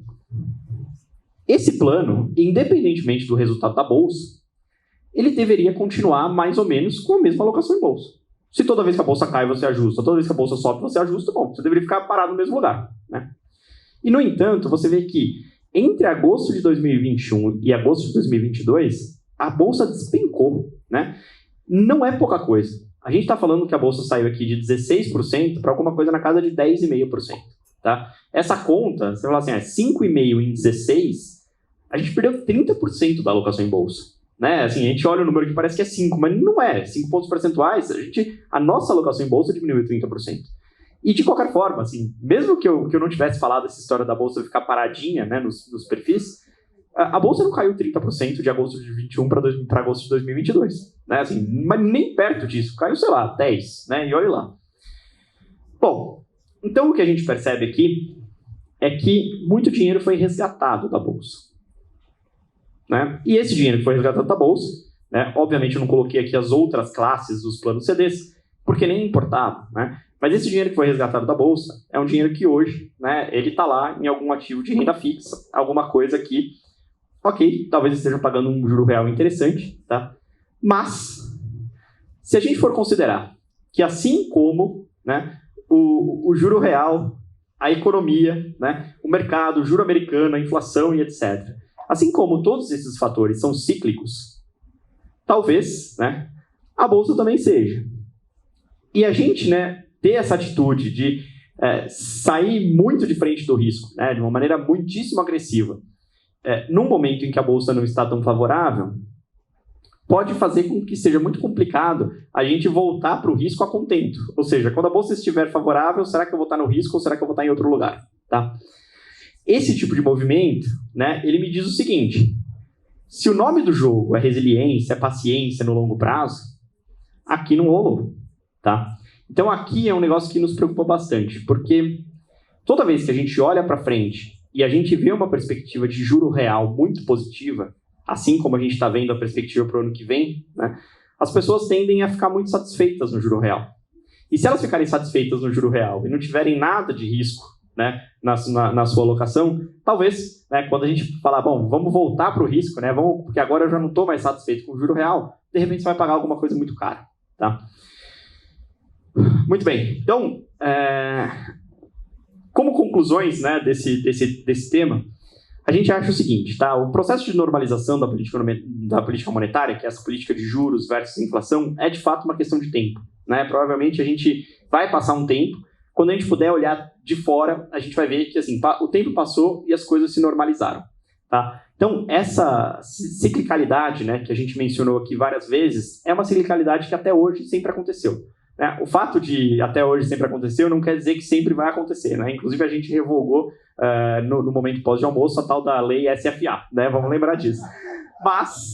A: esse plano, independentemente do resultado da bolsa, ele deveria continuar mais ou menos com a mesma alocação em bolsa. Se toda vez que a bolsa cai, você ajusta, toda vez que a bolsa sobe, você ajusta, bom, você deveria ficar parado no mesmo lugar, né? E, no entanto, você vê que entre agosto de 2021 e agosto de 2022, a bolsa despencou, né? Não é pouca coisa. A gente está falando que a bolsa saiu aqui de 16% para alguma coisa na casa de 10,5%, tá? Essa conta, você fala assim, 5,5 em 16, a gente perdeu 30% da alocação em bolsa. Né? Assim, a gente olha o número que parece que é 5, mas não é. 5 pontos percentuais, a nossa alocação em bolsa diminuiu 30%. E de qualquer forma, assim, mesmo que eu não tivesse falado essa história da bolsa ficar paradinha, né, nos perfis, a bolsa não caiu 30% de agosto de 2021 para agosto de 2022. Né? Assim, mas nem perto disso. Caiu, sei lá, 10, né? E olha lá. Bom, então o que a gente percebe aqui é que muito dinheiro foi resgatado da bolsa. Né? E esse dinheiro que foi resgatado da bolsa, né? Obviamente eu não coloquei aqui as outras classes dos planos CDs, porque nem importava, né? Mas esse dinheiro que foi resgatado da bolsa é um dinheiro que hoje, né, ele está lá em algum ativo de renda fixa, alguma coisa que, ok, talvez esteja pagando um juro real interessante, tá? Mas, se a gente for considerar que assim como, né, o juro real, a economia, né, o mercado, o juro americano, a inflação e etc., assim como todos esses fatores são cíclicos, talvez, né, a bolsa também seja. E a gente, né, ter essa atitude de sair muito de frente do risco, né, de uma maneira muitíssimo agressiva, num momento em que a bolsa não está tão favorável, pode fazer com que seja muito complicado a gente voltar para o risco a contento. Ou seja, quando a bolsa estiver favorável, será que eu vou estar no risco ou será que eu vou estar em outro lugar? Tá? Esse tipo de movimento, né, ele me diz o seguinte: se o nome do jogo é resiliência, é paciência no longo prazo, aqui não rolou, tá? Então aqui é um negócio que nos preocupa bastante, porque toda vez que a gente olha para frente e a gente vê uma perspectiva de juro real muito positiva, assim como a gente está vendo a perspectiva para o ano que vem, né, as pessoas tendem a ficar muito satisfeitas no juro real. E se elas ficarem satisfeitas no juro real e não tiverem nada de risco, né, na sua alocação, talvez, né, quando a gente falar, bom, vamos voltar para o risco, né, porque agora eu já não estou mais satisfeito com o juro real, de repente você vai pagar alguma coisa muito cara. Tá? Muito bem. Então, como conclusões, né, desse tema, a gente acha o seguinte, tá? O processo de normalização da política monetária, que é essa política de juros versus inflação, é de fato uma questão de tempo. Né? Provavelmente a gente vai passar um tempo. Quando a gente puder olhar de fora, a gente vai ver que assim, o tempo passou e as coisas se normalizaram. Tá? Então, essa ciclicalidade, né, que a gente mencionou aqui várias vezes, é uma ciclicalidade que até hoje sempre aconteceu. Né? O fato de até hoje sempre aconteceu não quer dizer que sempre vai acontecer. Né? Inclusive, a gente revogou no momento pós de almoço a tal da lei SFA. Né? Vamos lembrar disso. Mas,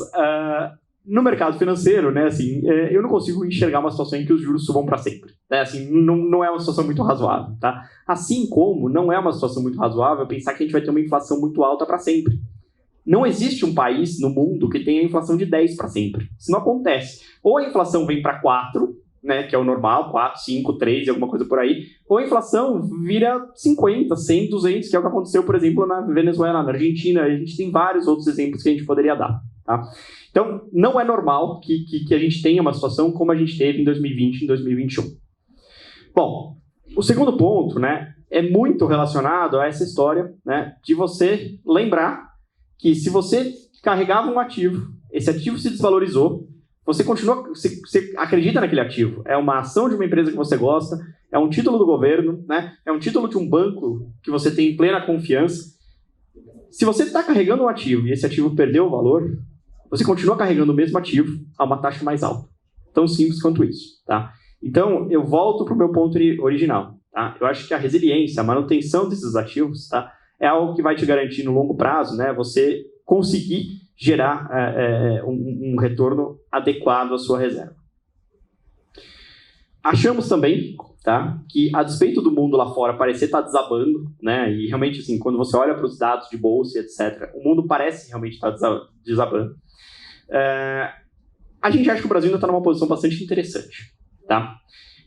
A: no mercado financeiro, né, assim, eu não consigo enxergar uma situação em que os juros subam para sempre. Né? Assim, não é uma situação muito razoável. Tá? Assim como não é uma situação muito razoável pensar que a gente vai ter uma inflação muito alta para sempre. Não existe um país no mundo que tenha inflação de 10 para sempre. Isso não acontece. Ou a inflação vem para 4, né, que é o normal, 4, 5, 3, alguma coisa por aí, ou a inflação vira 50, 100, 200, que é o que aconteceu, por exemplo, na Venezuela, na Argentina. A gente tem vários outros exemplos que a gente poderia dar. Tá? Então, não é normal que a gente tenha uma situação como a gente teve em 2020 e em 2021. Bom, o segundo ponto, né, é muito relacionado a essa história, né, de você lembrar que se você carregava um ativo, esse ativo se desvalorizou, você acredita naquele ativo. É uma ação de uma empresa que você gosta, é um título do governo, né, é um título de um banco que você tem plena confiança. Se você está carregando um ativo e esse ativo perdeu o valor, você continua carregando o mesmo ativo a uma taxa mais alta. Tão simples quanto isso. Tá? Então, eu volto para o meu ponto original. Tá? Eu acho que a resiliência, a manutenção desses ativos, tá, é algo que vai te garantir no longo prazo, né, você conseguir gerar um retorno adequado à sua reserva. Achamos também, tá, que a despeito do mundo lá fora parecer estar desabando, né, e realmente assim, quando você olha para os dados de bolsa, etc., o mundo parece realmente estar desabando. A gente acha que o Brasil ainda está numa posição bastante interessante. Tá?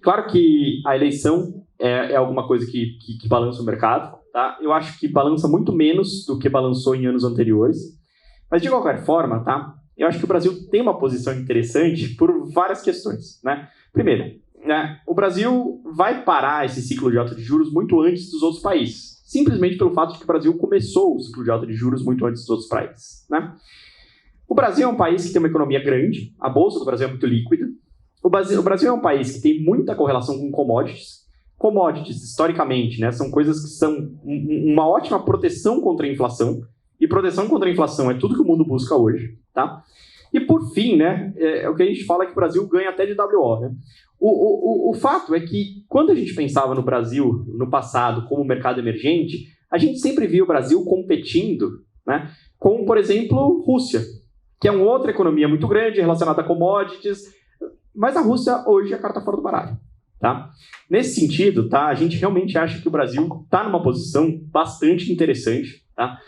A: Claro que a eleição é alguma coisa que balança o mercado,
B: tá? Eu acho que balança muito menos do que balançou em anos anteriores. Mas, de qualquer forma, tá? Eu acho que o Brasil tem uma posição interessante por várias questões, né? Primeiro, né, o Brasil vai parar esse ciclo de alta de juros muito antes dos outros países, simplesmente pelo fato de que o Brasil começou o ciclo de alta de juros muito antes dos outros países, né? O Brasil é um país que tem uma economia grande, a bolsa do Brasil é muito líquida. O Brasil é um país que tem muita correlação com commodities. Commodities, historicamente, né, são coisas que são uma ótima proteção contra a inflação, e proteção contra a inflação é tudo que o mundo busca hoje, tá? E por fim, né, o que a gente fala é que o Brasil ganha até de WO, né? O fato é que quando a gente pensava no Brasil no passado como mercado emergente, a gente sempre via o Brasil competindo, né, com, por exemplo, Rússia, que é uma outra economia muito grande relacionada a commodities, mas a Rússia hoje é a carta fora do baralho. Tá? Nesse sentido, tá, a gente realmente acha que o Brasil está numa posição bastante interessante. Tá?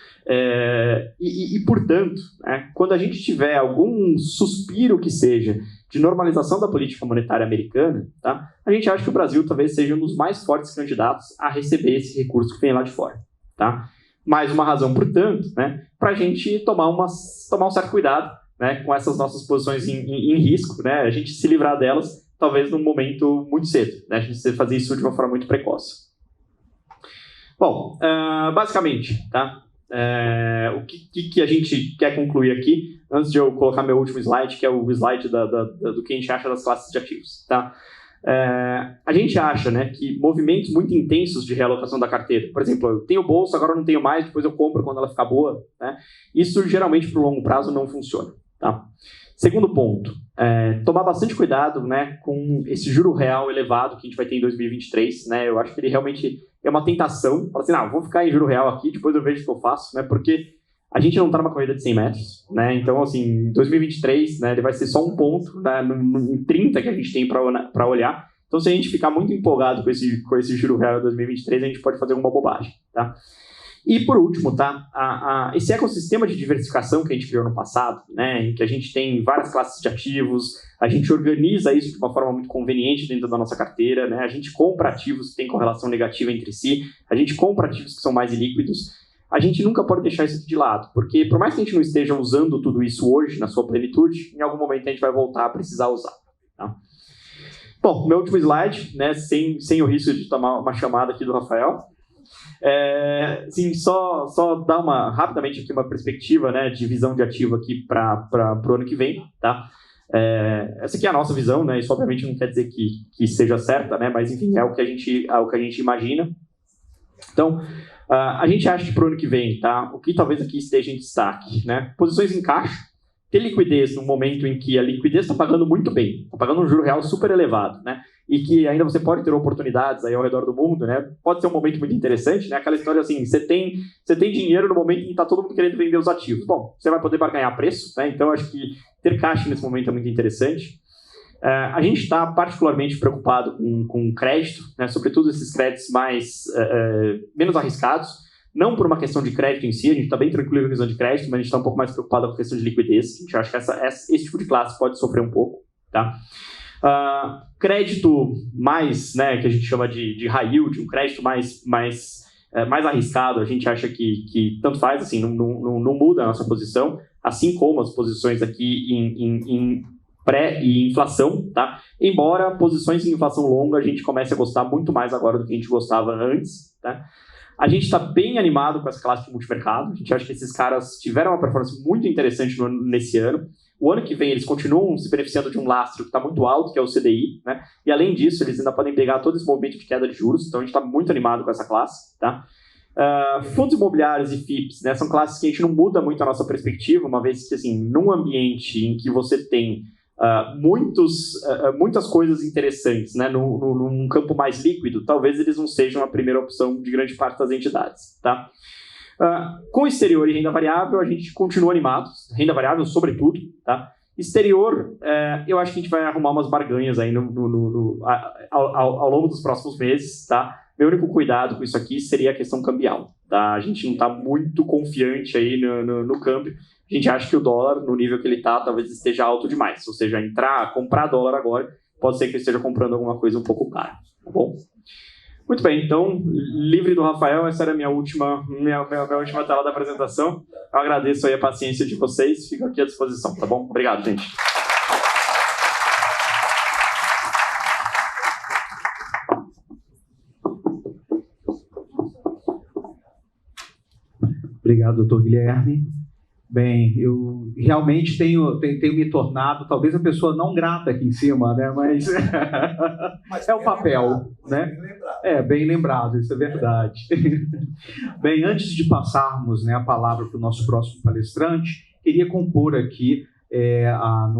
B: Portanto, né, quando a gente tiver algum suspiro que seja de normalização da política monetária americana, tá, a gente acha que o Brasil talvez seja um dos mais fortes candidatos a receber esse recurso que vem lá de fora. Tá? Mais uma razão, portanto, né, para a gente tomar um certo cuidado, né, com essas nossas posições em risco, né, a gente se livrar delas talvez num momento muito cedo, né, a gente fazer isso de uma forma muito precoce. Bom, basicamente, tá? O que a gente quer concluir aqui, antes de eu colocar meu último slide, que é o slide do que a gente acha das classes de ativos, tá? A gente acha, né, que movimentos muito intensos de realocação da carteira, por exemplo, eu tenho bolsa, agora eu não tenho mais, depois eu compro quando ela ficar boa, né? Isso geralmente para o longo prazo não funciona, tá? Segundo ponto, tomar bastante cuidado, né, com esse juro real elevado que a gente vai ter em 2023, né? Eu acho que ele realmente é uma tentação, fala assim, vou ficar em juro real aqui, depois eu vejo o que eu faço, né? Porque a gente não está numa corrida de 100 metros, né? Então, assim, em 2023, né, ele vai ser só um ponto, né, em 30 que a gente tem para olhar. Então, se a gente ficar muito empolgado com esse juro real de 2023, a gente pode fazer uma bobagem, tá? E, por último, tá, esse ecossistema de diversificação que a gente criou no passado, né, em que a gente tem várias classes de ativos, a gente organiza isso de uma forma muito conveniente dentro da nossa carteira, né, a gente compra ativos que têm correlação negativa entre si, a gente compra ativos que são mais ilíquidos, a gente nunca pode deixar isso de lado, porque por mais que a gente não esteja usando tudo isso hoje, na sua plenitude, em algum momento a gente vai voltar a precisar usar. Tá? Bom, meu último slide, né, sem o risco de tomar uma chamada aqui do Rafael. Sim, só dar rapidamente aqui uma perspectiva, né, de visão de ativo aqui para o ano que vem, tá? Essa aqui é a nossa visão, né? Isso obviamente não quer dizer que seja certa, né? Mas enfim, é o que a gente imagina. Então, a gente acha que para o ano que vem, tá? O que talvez aqui esteja em destaque, né? Posições em caixa, ter liquidez no momento em que a liquidez está pagando muito bem, está pagando um juro real super elevado, né? E que ainda você pode ter oportunidades aí ao redor do mundo, né? Pode ser um momento muito interessante, né? Aquela história assim, você tem dinheiro no momento em que está todo mundo querendo vender os ativos. Bom, você vai poder barganhar preço, né? Então, acho que ter caixa nesse momento é muito interessante. A gente está particularmente preocupado com crédito, né? Sobretudo esses créditos menos arriscados, não por uma questão de crédito em si, a gente está bem tranquilo com a questão de crédito, mas a gente está um pouco mais preocupado com a questão de liquidez. A gente acha que esse tipo de classe pode sofrer um pouco, tá? Crédito mais, né, que a gente chama de high yield, um crédito mais arriscado, a gente acha que tanto faz, assim, não muda a nossa posição, assim como as posições aqui em pré e inflação, tá? Embora posições em inflação longa a gente comece a gostar muito mais agora do que a gente gostava antes, tá? A gente está bem animado com essa classe de multimercado, a gente acha que esses caras tiveram uma performance muito interessante nesse ano. O ano que vem eles continuam se beneficiando de um lastro que está muito alto, que é o CDI, né? E além disso, eles ainda podem pegar todo esse movimento de queda de juros, então a gente está muito animado com essa classe, tá? Fundos imobiliários e FIPs, né? São classes que a gente não muda muito a nossa perspectiva, uma vez que, assim, num ambiente em que você tem muitas coisas interessantes, né? Num campo mais líquido, talvez eles não sejam a primeira opção de grande parte das entidades, tá? Com exterior e renda variável, a gente continua animado, renda variável sobretudo, tá? Exterior, eu acho que a gente vai arrumar umas barganhas aí ao longo dos próximos meses, tá? Meu único cuidado com isso aqui seria a questão cambial, tá? A gente não está muito confiante aí no câmbio, a gente acha que o dólar, no nível que ele está, talvez esteja alto demais, ou seja, comprar dólar agora, pode ser que eu esteja comprando alguma coisa um pouco cara, tá bom? Muito bem, então, livre do Rafael, essa era a minha última tela da apresentação. Eu agradeço aí a paciência de vocês, fico aqui à disposição, tá bom? Obrigado, gente.
A: Obrigado, doutor Guilherme. Bem, eu realmente tenho me tornado, talvez a pessoa não grata aqui em cima, né? Mas é o papel, né? Bem lembrado, isso é verdade. Bem, antes de passarmos, né, a palavra para o nosso próximo palestrante, queria compor aqui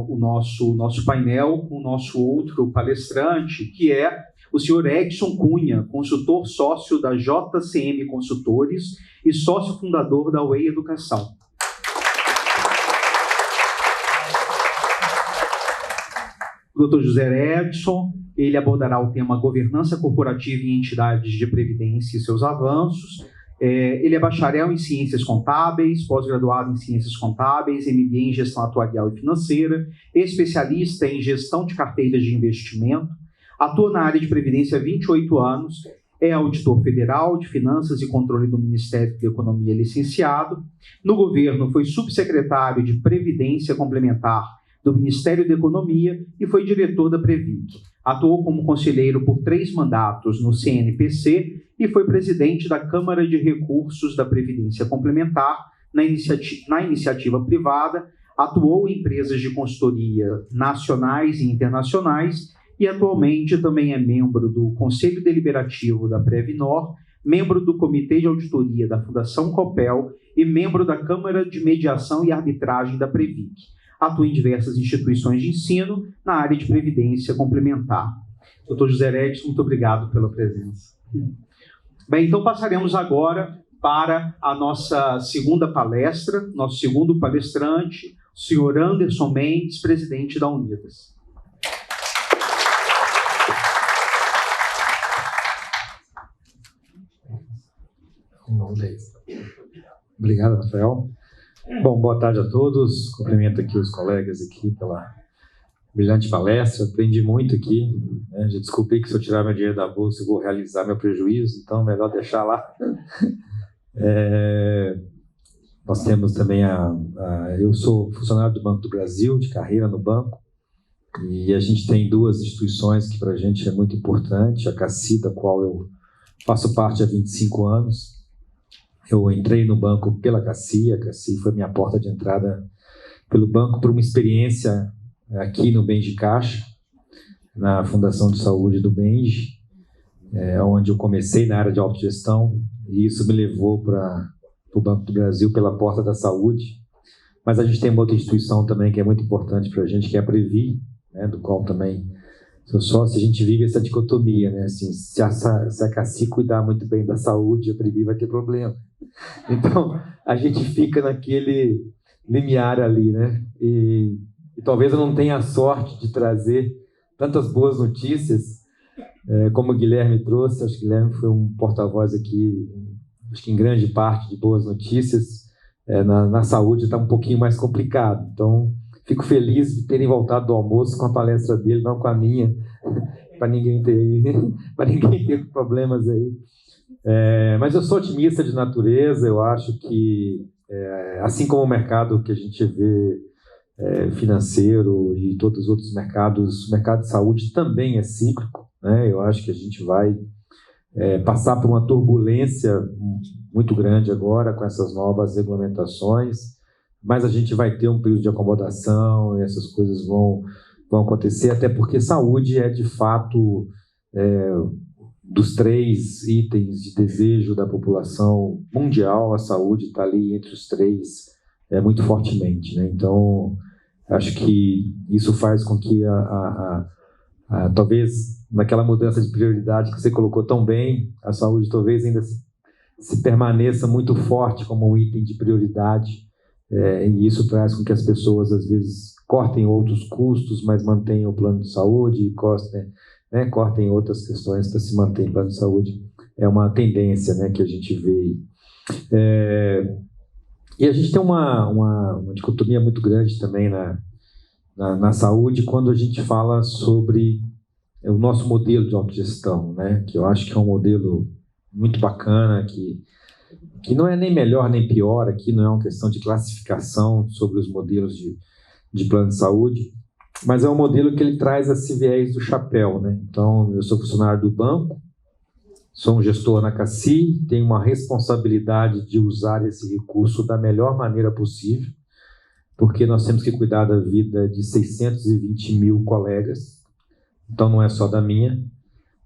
A: o nosso painel com o nosso outro palestrante, que é o senhor Edson Cunha, consultor sócio da JCM Consultores e sócio fundador da Way Educação. O Dr. José Edson, ele abordará o tema governança corporativa em entidades de previdência e seus avanços. Ele é bacharel em ciências contábeis, pós-graduado em ciências contábeis, MBA em gestão atuarial e financeira, especialista em gestão de carteiras de investimento, atua na área de previdência há 28 anos, é auditor federal de finanças e controle do Ministério da Economia licenciado. No governo foi subsecretário de Previdência Complementar do Ministério da Economia e foi diretor da Previc. Atuou como conselheiro por 3 mandatos no CNPC e foi presidente da Câmara de Recursos da Previdência Complementar na iniciativa privada, atuou em empresas de consultoria nacionais e internacionais e atualmente também é membro do Conselho Deliberativo da Previnor, membro do Comitê de Auditoria da Fundação Copel e membro da Câmara de Mediação e Arbitragem da Previc. Atua em diversas instituições de ensino na área de previdência complementar. Dr. José Edson, muito obrigado pela presença. Bem, então passaremos agora para a nossa segunda palestra, nosso segundo palestrante, o senhor Anderson Mendes, presidente da Unidas.
C: Obrigado, Rafael. Bom, boa tarde a todos. Cumprimento aqui os colegas aqui pela brilhante palestra. Aprendi muito aqui. Né? Já desculpei que se eu tirar meu dinheiro da bolsa eu vou realizar meu prejuízo, então melhor deixar lá. Nós temos também eu sou funcionário do Banco do Brasil, de carreira no banco, e a gente tem 2 instituições que para a gente é muito importante, a CACI, da qual eu faço parte há 25 anos. Eu entrei no banco pela CACI, a CACI foi minha porta de entrada pelo banco por uma experiência aqui no Benji Caixa, na Fundação de Saúde do Benji, onde eu comecei na área de autogestão, e isso me levou para o Banco do Brasil pela porta da saúde. Mas a gente tem uma outra instituição também que é muito importante para a gente, que é a Previ, né, do qual também sou sócio. A gente vive essa dicotomia, né? Assim, se a CACI cuidar muito bem da saúde, a Previ vai ter problema. Então, a gente fica naquele limiar ali, né? E talvez eu não tenha a sorte de trazer tantas boas notícias como o Guilherme trouxe. Acho que o Guilherme foi um porta-voz aqui, acho que em grande parte, de boas notícias. Na saúde está um pouquinho mais complicado. Então, fico feliz de terem voltado do almoço com a palestra dele, não com a minha, para ninguém ter problemas aí. Mas eu sou otimista de natureza. Eu acho que, assim como o mercado que a gente vê financeiro e todos os outros mercados, o mercado de saúde também é cíclico, né? Eu acho que a gente vai passar por uma turbulência muito grande agora com essas novas regulamentações, mas a gente vai ter um período de acomodação e essas coisas vão acontecer, até porque saúde é, de fato, dos 3 itens de desejo da população mundial, a saúde está ali entre os 3 muito fortemente, né? Então, acho que isso faz com que talvez naquela mudança de prioridade que você colocou tão bem, a saúde talvez ainda se permaneça muito forte como um item de prioridade, e isso traz com que as pessoas às vezes cortem outros custos, mas mantenham o plano de saúde e cortem outras questões para se manter em plano de saúde. É uma tendência, né, que a gente vê. E a gente tem uma dicotomia muito grande também na saúde quando a gente fala sobre o nosso modelo de autogestão, né? Que eu acho que é um modelo muito bacana, que não é nem melhor nem pior, aqui não é uma questão de classificação sobre os modelos de plano de saúde, mas é um modelo que ele traz esse viés do chapéu, né? Então, eu sou funcionário do banco, sou um gestor na CACI, tenho uma responsabilidade de usar esse recurso da melhor maneira possível, porque nós temos que cuidar da vida de 620 mil colegas, então não é só da minha.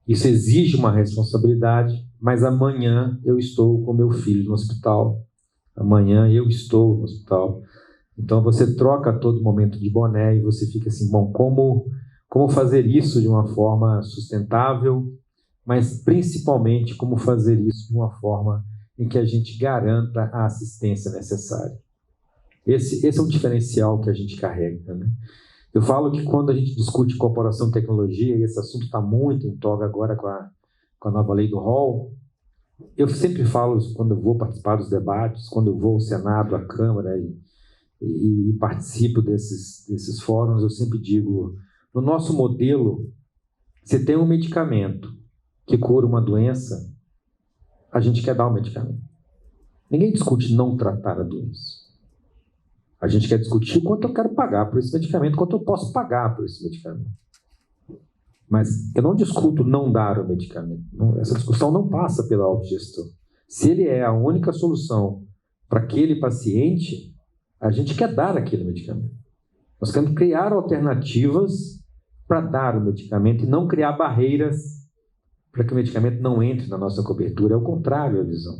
C: Isso exige uma responsabilidade, mas amanhã eu estou com meu filho no hospital, amanhã eu estou no hospital. Então você troca a todo momento de boné e você fica assim, bom, como fazer isso de uma forma sustentável, mas principalmente como fazer isso de uma forma em que a gente garanta a assistência necessária. Esse é um diferencial que a gente carrega, né? Eu falo que quando a gente discute corporação e tecnologia, e esse assunto está muito em toga agora com a nova lei do rol, eu sempre falo, quando eu vou participar dos debates, quando eu vou ao Senado, à Câmara e participo desses fóruns, eu sempre digo, no nosso modelo, se tem um medicamento que cura uma doença, a gente quer dar o medicamento. Ninguém discute não tratar a doença. A gente quer discutir quanto eu quero pagar por esse medicamento, quanto eu posso pagar por esse medicamento. Mas eu não discuto não dar o medicamento. Essa discussão não passa pela autogestão. Se ele é a única solução para aquele paciente, a gente quer dar aquele medicamento. Nós queremos criar alternativas para dar o medicamento e não criar barreiras para que o medicamento não entre na nossa cobertura. É o contrário a visão.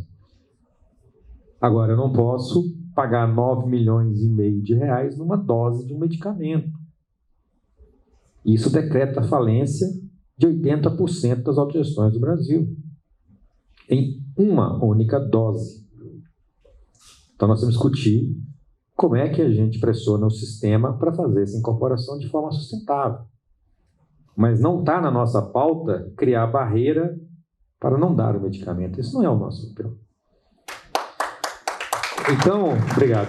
C: Agora, eu não posso pagar 9,5 milhões de reais numa dose de um medicamento. Isso decreta a falência de 80% das autogestões do Brasil, em uma única dose. Então, nós temos que discutir como é que a gente pressiona o sistema para fazer essa incorporação de forma sustentável. Mas não está na nossa pauta criar barreira para não dar o medicamento. Isso não é o nosso papel. Então, obrigado.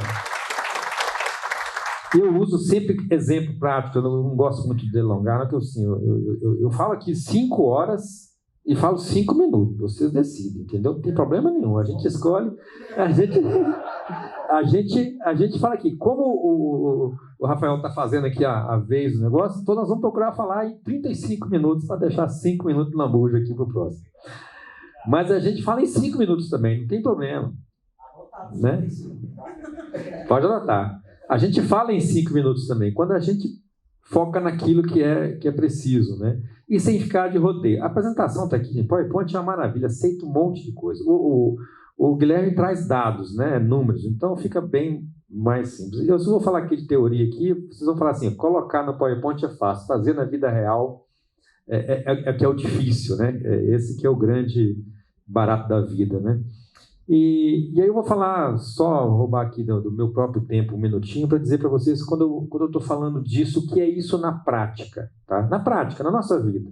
C: Eu uso sempre exemplo prático, eu não gosto muito de delongar, não, que assim, eu falo aqui 5 horas e falo 5 minutos, vocês decidem, entendeu? Não tem problema nenhum, a gente escolhe, a gente fala aqui, como o Rafael está fazendo aqui a vez do negócio, então nós vamos procurar falar em 35 minutos para deixar 5 minutos de lambuja aqui para o próximo. Mas a gente fala em 5 minutos também, não tem problema. Né? Pode anotar. A gente fala em 5 minutos também, quando a gente foca naquilo que é preciso, né? E sem ficar de rodeio. A apresentação está aqui em PowerPoint, é uma maravilha, aceita um monte de coisa. O Guilherme traz dados, né? Números, então fica bem mais simples. Eu só vou falar aqui de teoria aqui, vocês vão falar assim, colocar no PowerPoint é fácil, fazer na vida real que é o difícil, né? Esse que é o grande barato da vida, né? E aí eu vou falar, só roubar aqui do meu próprio tempo um minutinho para dizer para vocês, quando eu estou falando disso, o que é isso na prática, tá? Na prática, na nossa vida.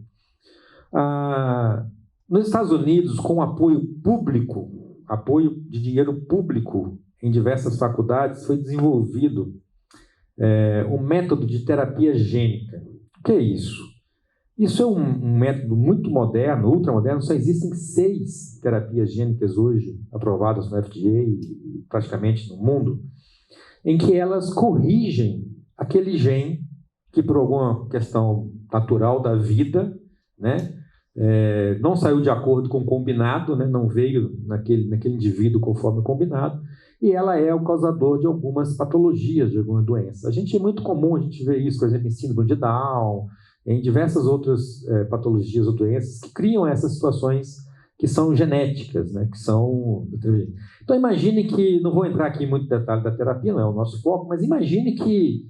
C: Nos Estados Unidos, com apoio público, apoio de dinheiro público em diversas faculdades, foi desenvolvido um método de terapia gênica. O que é isso? Isso é um método muito moderno, ultramoderno, só existem 6 terapias gênicas hoje aprovadas no FDA e praticamente no mundo, em que elas corrigem aquele gene que por alguma questão natural da vida, né, não saiu de acordo com o combinado, né, não veio naquele indivíduo conforme o combinado, e ela é o causador de algumas patologias, de algumas doenças. É muito comum a gente ver isso, por exemplo, em síndrome de Down, em diversas outras patologias ou doenças que criam essas situações que são genéticas, né? Que são... Então imagine que, não vou entrar aqui em muito detalhe da terapia, não é o nosso foco, mas imagine que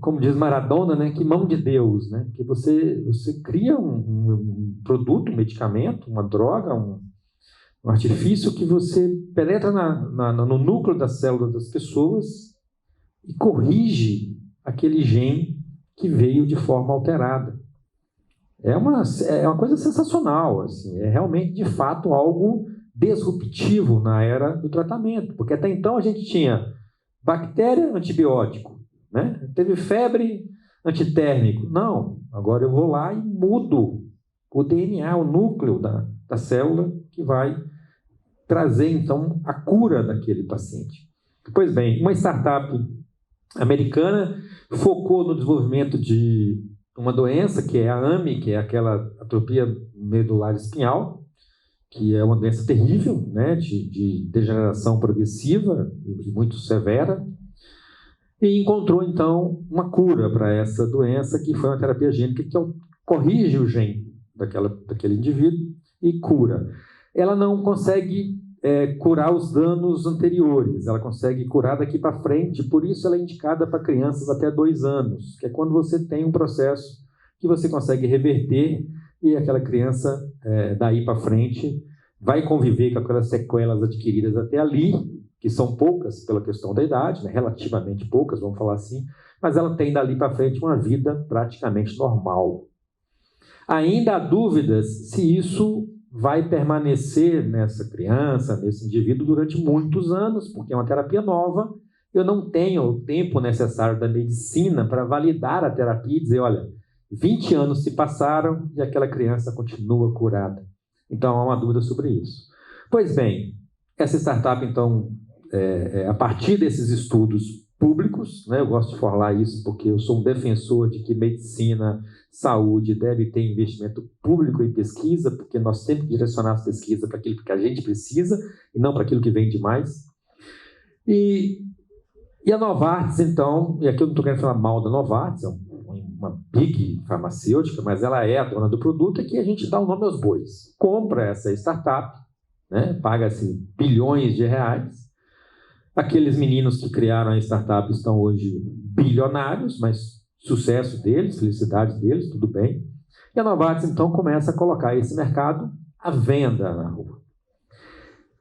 C: como diz Maradona, né? Que mão de Deus, né? Que você cria um produto, um medicamento, uma droga, um artifício que você penetra no núcleo das células das pessoas e corrige aquele gene que veio de forma alterada. É uma coisa sensacional, assim, é realmente, de fato, algo disruptivo na era do tratamento, porque até então a gente tinha bactéria, antibiótico, né? Teve febre, antitérmico. Não, agora eu vou lá e mudo o DNA, o núcleo da célula, que vai trazer, então, a cura daquele paciente. Pois bem, uma startup americana focou no desenvolvimento de uma doença, que é a AME, que é aquela atrofia medular espinhal, que é uma doença terrível, né, de degeneração progressiva e muito severa, e encontrou, então, uma cura para essa doença, que foi uma terapia gênica que corrige o gene daquele indivíduo e cura. Ela não consegue curar os danos anteriores, ela consegue curar daqui para frente, por isso ela é indicada para crianças até 2 anos, que é quando você tem um processo que você consegue reverter e aquela criança, daí para frente, vai conviver com aquelas sequelas adquiridas até ali, que são poucas pela questão da idade, né? Relativamente poucas, vamos falar assim, mas ela tem dali para frente uma vida praticamente normal. Ainda há dúvidas se isso vai permanecer nessa criança, nesse indivíduo, durante muitos anos, porque é uma terapia nova. Eu não tenho o tempo necessário da medicina para validar a terapia e dizer, olha, 20 anos se passaram e aquela criança continua curada. Então, há uma dúvida sobre isso. Pois bem, essa startup, então, a partir desses estudos públicos, né, eu gosto de falar isso porque eu sou um defensor de que medicina, saúde deve ter investimento público em pesquisa, porque nós temos que direcionar as pesquisas para aquilo que a gente precisa e não para aquilo que vem demais. E a Novartis, então, e aqui eu não estou querendo falar mal da Novartis, é uma big farmacêutica, mas ela é a dona do produto, e que a gente dá o nome aos bois. Compra essa startup, né, paga-se bilhões de reais. Aqueles meninos que criaram a startup estão hoje bilionários, mas sucesso deles, felicidade deles, tudo bem. E a Novartis, então, começa a colocar esse mercado à venda na rua.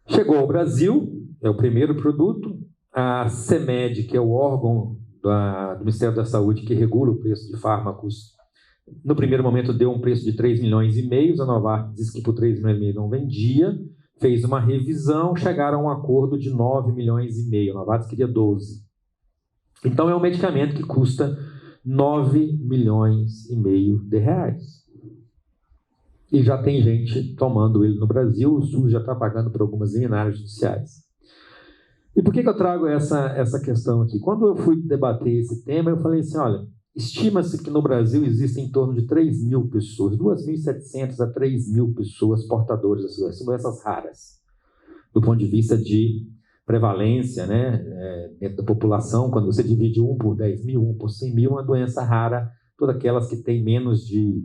C: Chegou ao Brasil, é o primeiro produto. A CEMED, que é o órgão do Ministério da Saúde que regula o preço de fármacos, no primeiro momento deu um preço de 3,5 milhões. A Novartis disse que por 3,5 milhões não vendia. Fez uma revisão, chegaram a um acordo de 9,5 milhões. A Novartis queria 12. Então, é um medicamento que custa 9,5 milhões de reais. E já tem gente tomando ele no Brasil, o SUS já está pagando por algumas liminares judiciais. E por que eu trago essa questão aqui? Quando eu fui debater esse tema, eu falei assim, olha, estima-se que no Brasil existem em torno de 3.000 pessoas, 2.700 a 3.000 pessoas portadoras dessas doenças. São doenças raras, do ponto de vista de prevalência, né, dentro da população. Quando você divide 1 por 10.000, 1 por 100.000, uma doença rara, todas aquelas que têm menos de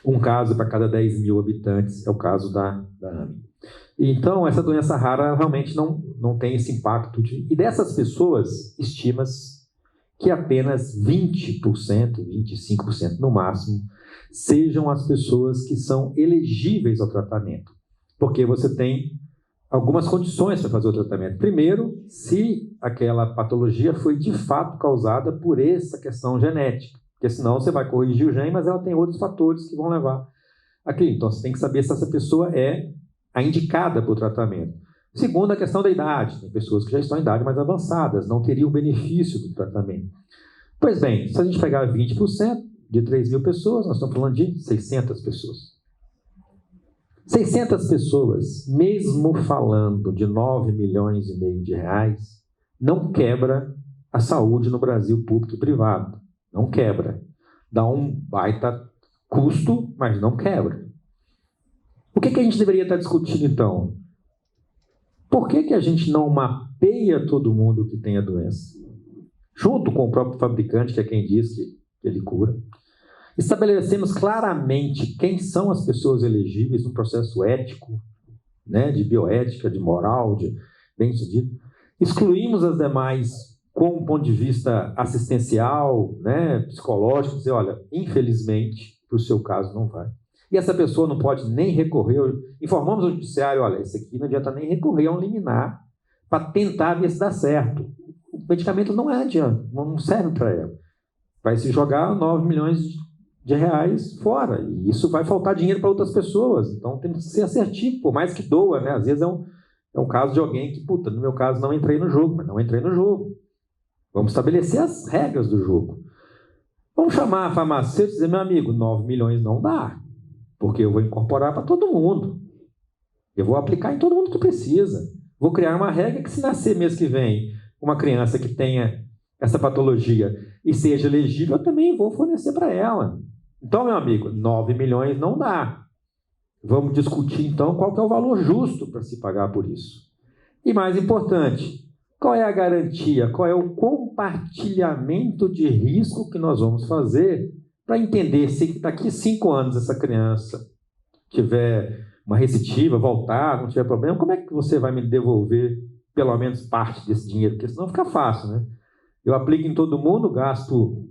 C: um caso para cada 10.000 habitantes, é o caso da AME. Então, essa doença rara realmente não tem esse impacto. E dessas pessoas, estima-se que apenas 20%, 25% no máximo, sejam as pessoas que são elegíveis ao tratamento. Porque você tem algumas condições para fazer o tratamento. Primeiro, se aquela patologia foi de fato causada por essa questão genética. Porque senão você vai corrigir o gene, mas ela tem outros fatores que vão levar aquilo. Então, você tem que saber se essa pessoa é a indicada para o tratamento. Segundo, a questão da idade. Tem pessoas que já estão em idade mais avançadas, não teriam o benefício do tratamento. Pois bem, se a gente pegar 20% de 3.000 pessoas, nós estamos falando de 600 pessoas. 600 pessoas, mesmo falando de 9,5 milhões de reais, não quebra a saúde no Brasil, público e privado. Não quebra. Dá um baita custo, mas não quebra. O que a gente deveria estar discutindo, então? Por que a gente não mapeia todo mundo que tem a doença? Junto com o próprio fabricante, que é quem diz que ele cura. Estabelecemos claramente quem são as pessoas elegíveis no processo ético, né, de bioética, de moral, de bem-sucedido. Excluímos as demais com um ponto de vista assistencial, né, psicológico, dizer, olha, infelizmente, para o seu caso não vai. E essa pessoa não pode nem recorrer, informamos ao judiciário, olha, esse aqui não adianta nem recorrer a um liminar para tentar ver se dá certo. O medicamento não adianta, não serve para ela. Vai se jogar 9 milhões de reais fora, e isso vai faltar dinheiro para outras pessoas. Então tem que ser assertivo, por mais que doa, né? Às vezes é um caso de alguém que, puta, no meu caso não entrei no jogo, mas não entrei no jogo. Vamos estabelecer as regras do jogo. Vamos chamar a farmacêutica e dizer, meu amigo, 9 milhões não dá, porque eu vou incorporar para todo mundo. Eu vou aplicar em todo mundo que precisa. Vou criar uma regra que, se nascer mês que vem uma criança que tenha essa patologia e seja elegível, eu também vou fornecer para ela. Então, meu amigo, 9 milhões não dá. Vamos discutir, então, qual que é o valor justo para se pagar por isso. E mais importante, qual é a garantia, qual é o compartilhamento de risco que nós vamos fazer para entender se daqui a 5 anos essa criança tiver uma recidiva, voltar, não tiver problema, como é que você vai me devolver pelo menos parte desse dinheiro? Porque senão fica fácil, né? Eu aplico em todo mundo, gasto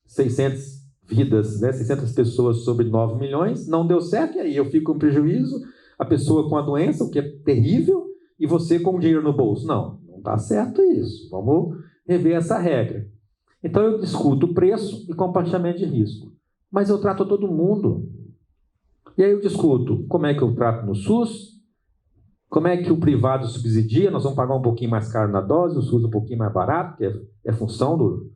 C: 600 vidas, né? 600 pessoas sobre 9 milhões, não deu certo, e aí eu fico com prejuízo, a pessoa com a doença, o que é terrível, e você com o dinheiro no bolso. Não está certo isso. Vamos rever essa regra. Então eu discuto o preço e compartilhamento de risco. Mas eu trato todo mundo. E aí eu discuto como é que eu trato no SUS, como é que o privado subsidia, nós vamos pagar um pouquinho mais caro na dose, o SUS um pouquinho mais barato, que é função do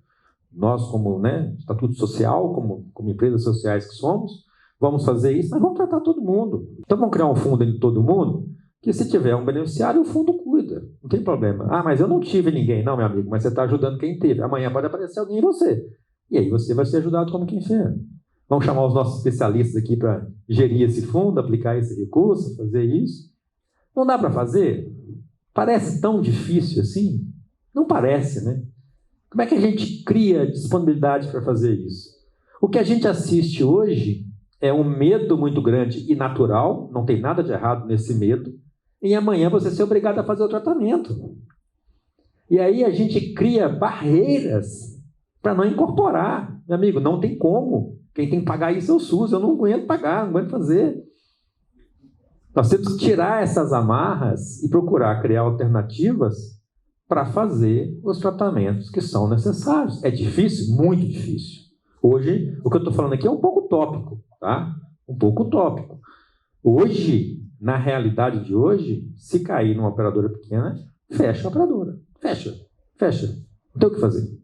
C: nós como, né, estatuto social, como empresas sociais que somos, vamos fazer isso, mas vamos tratar todo mundo. Então vamos criar um fundo de todo mundo, que se tiver um beneficiário, o fundo cuida, não tem problema. Ah, mas eu não tive ninguém. Não, meu amigo, mas você está ajudando quem teve. Amanhã pode aparecer alguém em você. E aí você vai ser ajudado como quem fez. Vamos chamar os nossos especialistas aqui para gerir esse fundo, aplicar esse recurso, fazer isso. Não dá para fazer? Parece tão difícil assim? Não parece, né? Como é que a gente cria disponibilidade para fazer isso? O que a gente assiste hoje é um medo muito grande e natural, não tem nada de errado nesse medo, e amanhã você ser obrigado a fazer o tratamento. E aí a gente cria barreiras para não incorporar. Meu amigo, não tem como. Quem tem que pagar isso é o SUS. Eu não aguento pagar, não aguento fazer. Nós temos que tirar essas amarras e procurar criar alternativas para fazer os tratamentos que são necessários. É difícil? Muito difícil. Hoje, o que eu estou falando aqui é um pouco utópico, tá? Um pouco utópico. Hoje, na realidade de hoje, se cair numa operadora pequena, fecha a operadora. Fecha. Não tem o que fazer.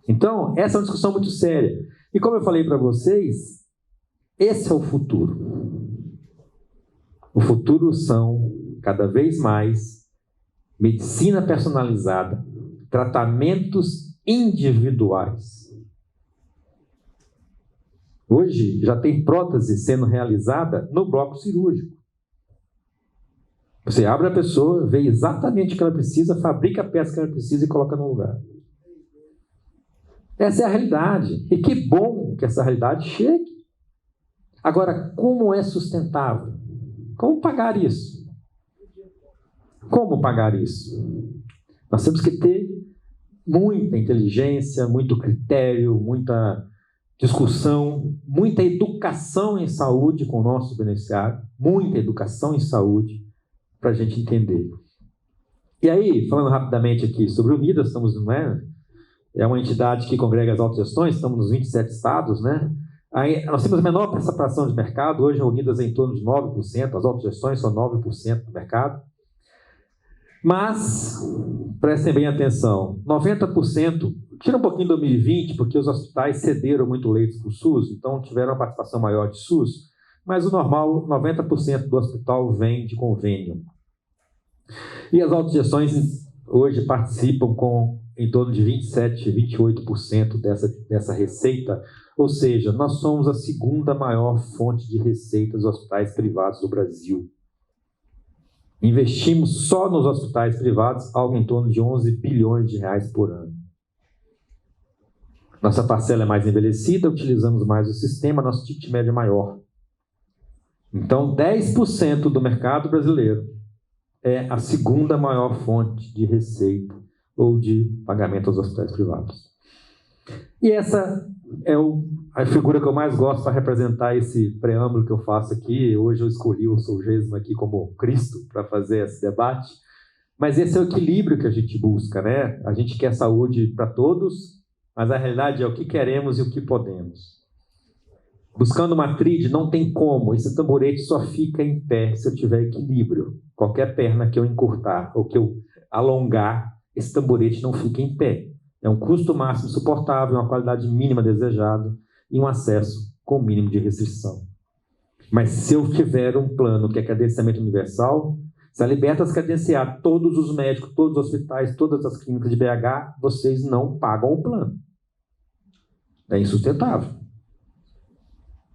C: Então, essa é uma discussão muito séria. E como eu falei para vocês, esse é o futuro. O futuro são, cada vez mais, medicina personalizada, tratamentos individuais. Hoje já tem prótese sendo realizada no bloco cirúrgico. Você abre a pessoa, vê exatamente o que ela precisa, fabrica a peça que ela precisa e coloca no lugar. Essa é a realidade. E que bom que essa realidade chegue. Agora, como é sustentável? Como pagar isso? Como pagar isso? Nós temos que ter muita inteligência, muito critério, muita discussão, muita educação em saúde com o nosso beneficiário, muita educação em saúde para a gente entender. E aí, falando rapidamente aqui sobre o Unidas, estamos, não é uma entidade que congrega as autogestões, estamos nos 27 estados, né? Aí, nós temos a menor participação de mercado, hoje a Unidas é em torno de 9%, as autogestões são 9% do mercado. Mas, prestem bem atenção, 90%, tira um pouquinho de 2020, porque os hospitais cederam muito leitos para o SUS, então tiveram uma participação maior de SUS, mas o normal, 90% do hospital vem de convênio. E as autogestões hoje participam com em torno de 27%, 28% dessa receita, ou seja, nós somos a segunda maior fonte de receita dos hospitais privados do Brasil. Investimos só nos hospitais privados algo em torno de 11 bilhões de reais por ano. Nossa parcela é mais envelhecida, utilizamos mais o sistema, nosso ticket médio é maior. Então, 10% do mercado brasileiro é a segunda maior fonte de receita ou de pagamento aos hospitais privados. E essa é a figura que eu mais gosto para representar esse preâmbulo que eu faço aqui. Hoje eu escolhi o Solgesmo aqui como Cristo para fazer esse debate, mas esse é o equilíbrio que a gente busca, né? A gente quer saúde para todos, mas a realidade é o que queremos e o que podemos. Buscando uma tríade, não tem como. Esse tamborete só fica em pé se eu tiver equilíbrio. Qualquer perna que eu encurtar ou que eu alongar, esse tamborete não fica em pé. É um custo máximo suportável, uma qualidade mínima desejada e um acesso com o mínimo de restrição. Mas se eu tiver um plano que é credenciamento universal, se a Libertas credenciar todos os médicos, todos os hospitais, todas as clínicas de BH, vocês não pagam o plano. É insustentável.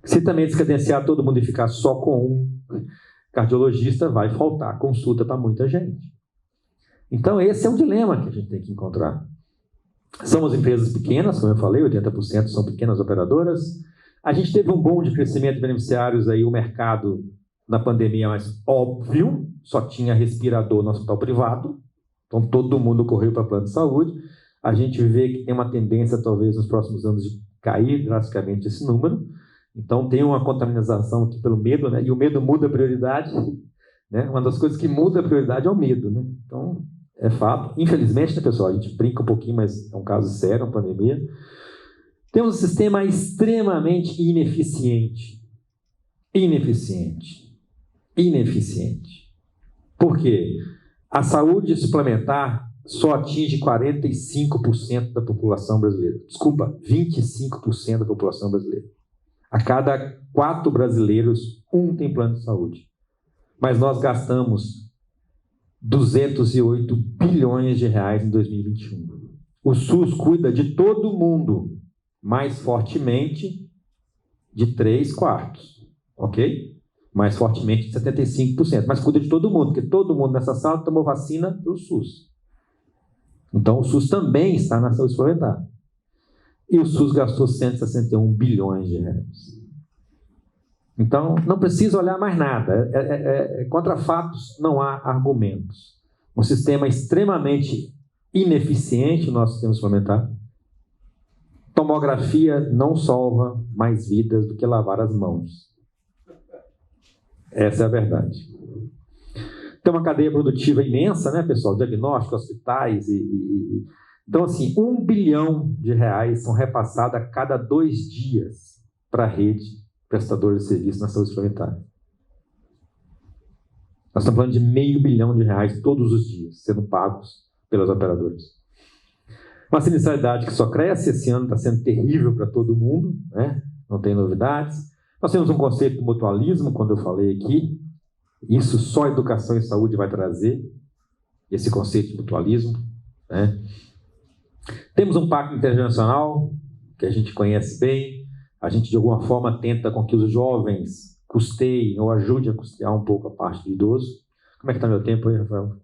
C: Se também descredenciar todo mundo e ficar só com um cardiologista, vai faltar consulta para muita gente. Então, esse é um dilema que a gente tem que encontrar. Somos empresas pequenas, como eu falei, 80% são pequenas operadoras. A gente teve um boom de crescimento de beneficiários, aí, o mercado na pandemia, mas óbvio, só tinha respirador no hospital privado, então todo mundo correu para plano de saúde. A gente vê que tem uma tendência, talvez, nos próximos anos, de cair drasticamente esse número. Então, tem uma contaminação aqui pelo medo, né? E o medo muda a prioridade, né? Uma das coisas que muda a prioridade é o medo, né? Então, é fato. Infelizmente, né, pessoal, a gente brinca um pouquinho, mas é um caso sério, uma pandemia. Temos um sistema extremamente ineficiente. Por quê? A saúde suplementar só atinge 45% da população brasileira. Desculpa, 25% da população brasileira. A cada 4 brasileiros, 1 tem plano de saúde. Mas nós gastamos 208 bilhões de reais em 2021. O SUS cuida de todo mundo, mais fortemente de 3/4, ok? Mais fortemente de 75%, mas cuida de todo mundo, porque todo mundo nessa sala tomou vacina do SUS. Então o SUS também está na saúde suplementar. E o SUS gastou 161 bilhões de reais. Então, não precisa olhar mais nada. Contra fatos, não há argumentos. Um sistema extremamente ineficiente, o nosso sistema suplementar. Tomografia não salva mais vidas do que lavar as mãos. Essa é a verdade. Tem uma cadeia produtiva imensa, né, pessoal? Diagnóstico, hospitais Então, assim, 1 bilhão de reais são repassados a cada 2 dias para a rede prestadora de serviço na saúde suplementar. Nós estamos falando de R$500 milhão todos os dias sendo pagos pelas operadoras. Uma sinistralidade que só cresce, esse ano está sendo terrível para todo mundo, né? Não tem novidades. Nós temos um conceito de mutualismo, quando eu falei aqui, isso só a educação e saúde vai trazer, esse conceito de mutualismo, né? Temos um pacto internacional, que a gente conhece bem, a gente de alguma forma tenta com que os jovens custeiem ou ajudem a custear um pouco a parte do idoso. Como é que está meu tempo aí, Rafael?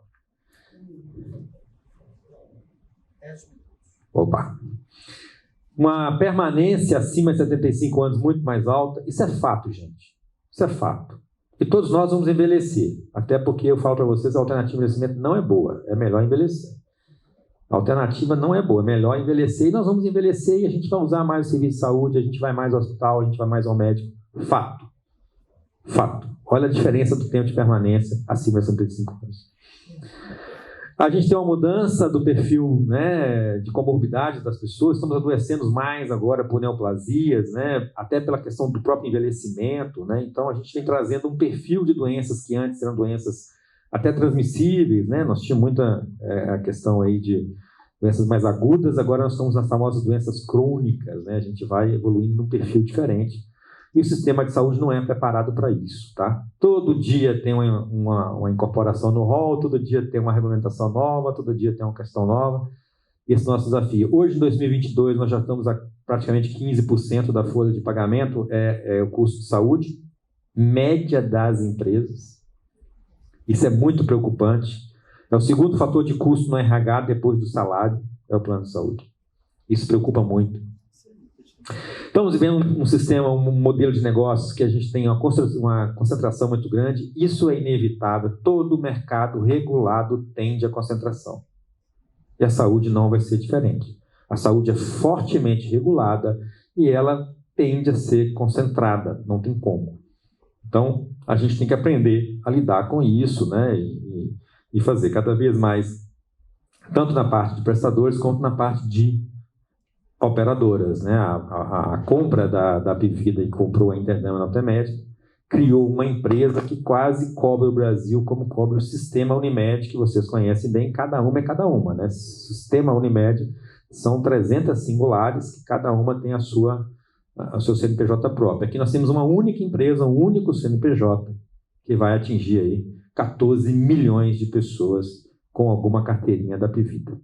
C: Opa! Uma permanência acima de 75 anos muito mais alta, isso é fato, gente. Isso é fato. E todos nós vamos envelhecer, até porque eu falo para vocês, a alternativa de envelhecimento não é boa, é melhor envelhecer. A alternativa não é boa, é melhor envelhecer, e nós vamos envelhecer e a gente vai usar mais o serviço de saúde, a gente vai mais ao hospital, a gente vai mais ao médico. Fato. Fato. Olha a diferença do tempo de permanência acima de 75 anos. A gente tem uma mudança do perfil, né, de comorbidade das pessoas, estamos adoecendo mais agora por neoplasias, né, até pela questão do próprio envelhecimento, né, então a gente vem trazendo um perfil de doenças que antes eram doenças até transmissíveis, né, nós tínhamos muita a questão aí de doenças mais agudas, agora nós estamos nas famosas doenças crônicas, né, a gente vai evoluindo num perfil diferente. E o sistema de saúde não é preparado para isso, tá? Todo dia tem uma incorporação no rol, todo dia tem uma regulamentação nova, todo dia tem uma questão nova. Esse é o nosso desafio. Hoje, em 2022, nós já estamos a praticamente 15% da folha de pagamento é o custo de saúde, média das empresas. Isso é muito preocupante. É o segundo fator de custo no RH depois do salário, é o plano de saúde. Isso preocupa muito. Estamos vivendo um sistema, um modelo de negócios que a gente tem uma concentração muito grande. Isso é inevitável. Todo mercado regulado tende à concentração. E a saúde não vai ser diferente. A saúde é fortemente regulada e ela tende a ser concentrada. Não tem como. Então, a gente tem que aprender a lidar com isso, né? E fazer cada vez mais, tanto na parte de prestadores quanto na parte de operadoras, né? A compra da Pivida, que comprou a Interdama na Altemed, criou uma empresa que quase cobre o Brasil como cobre o sistema Unimed, que vocês conhecem bem, cada uma é cada uma, né? O sistema Unimed São 300 singulares, que cada uma tem o seu CNPJ próprio. Aqui nós temos uma única empresa, um único CNPJ, que vai atingir aí 14 milhões de pessoas com alguma carteirinha da Apvida.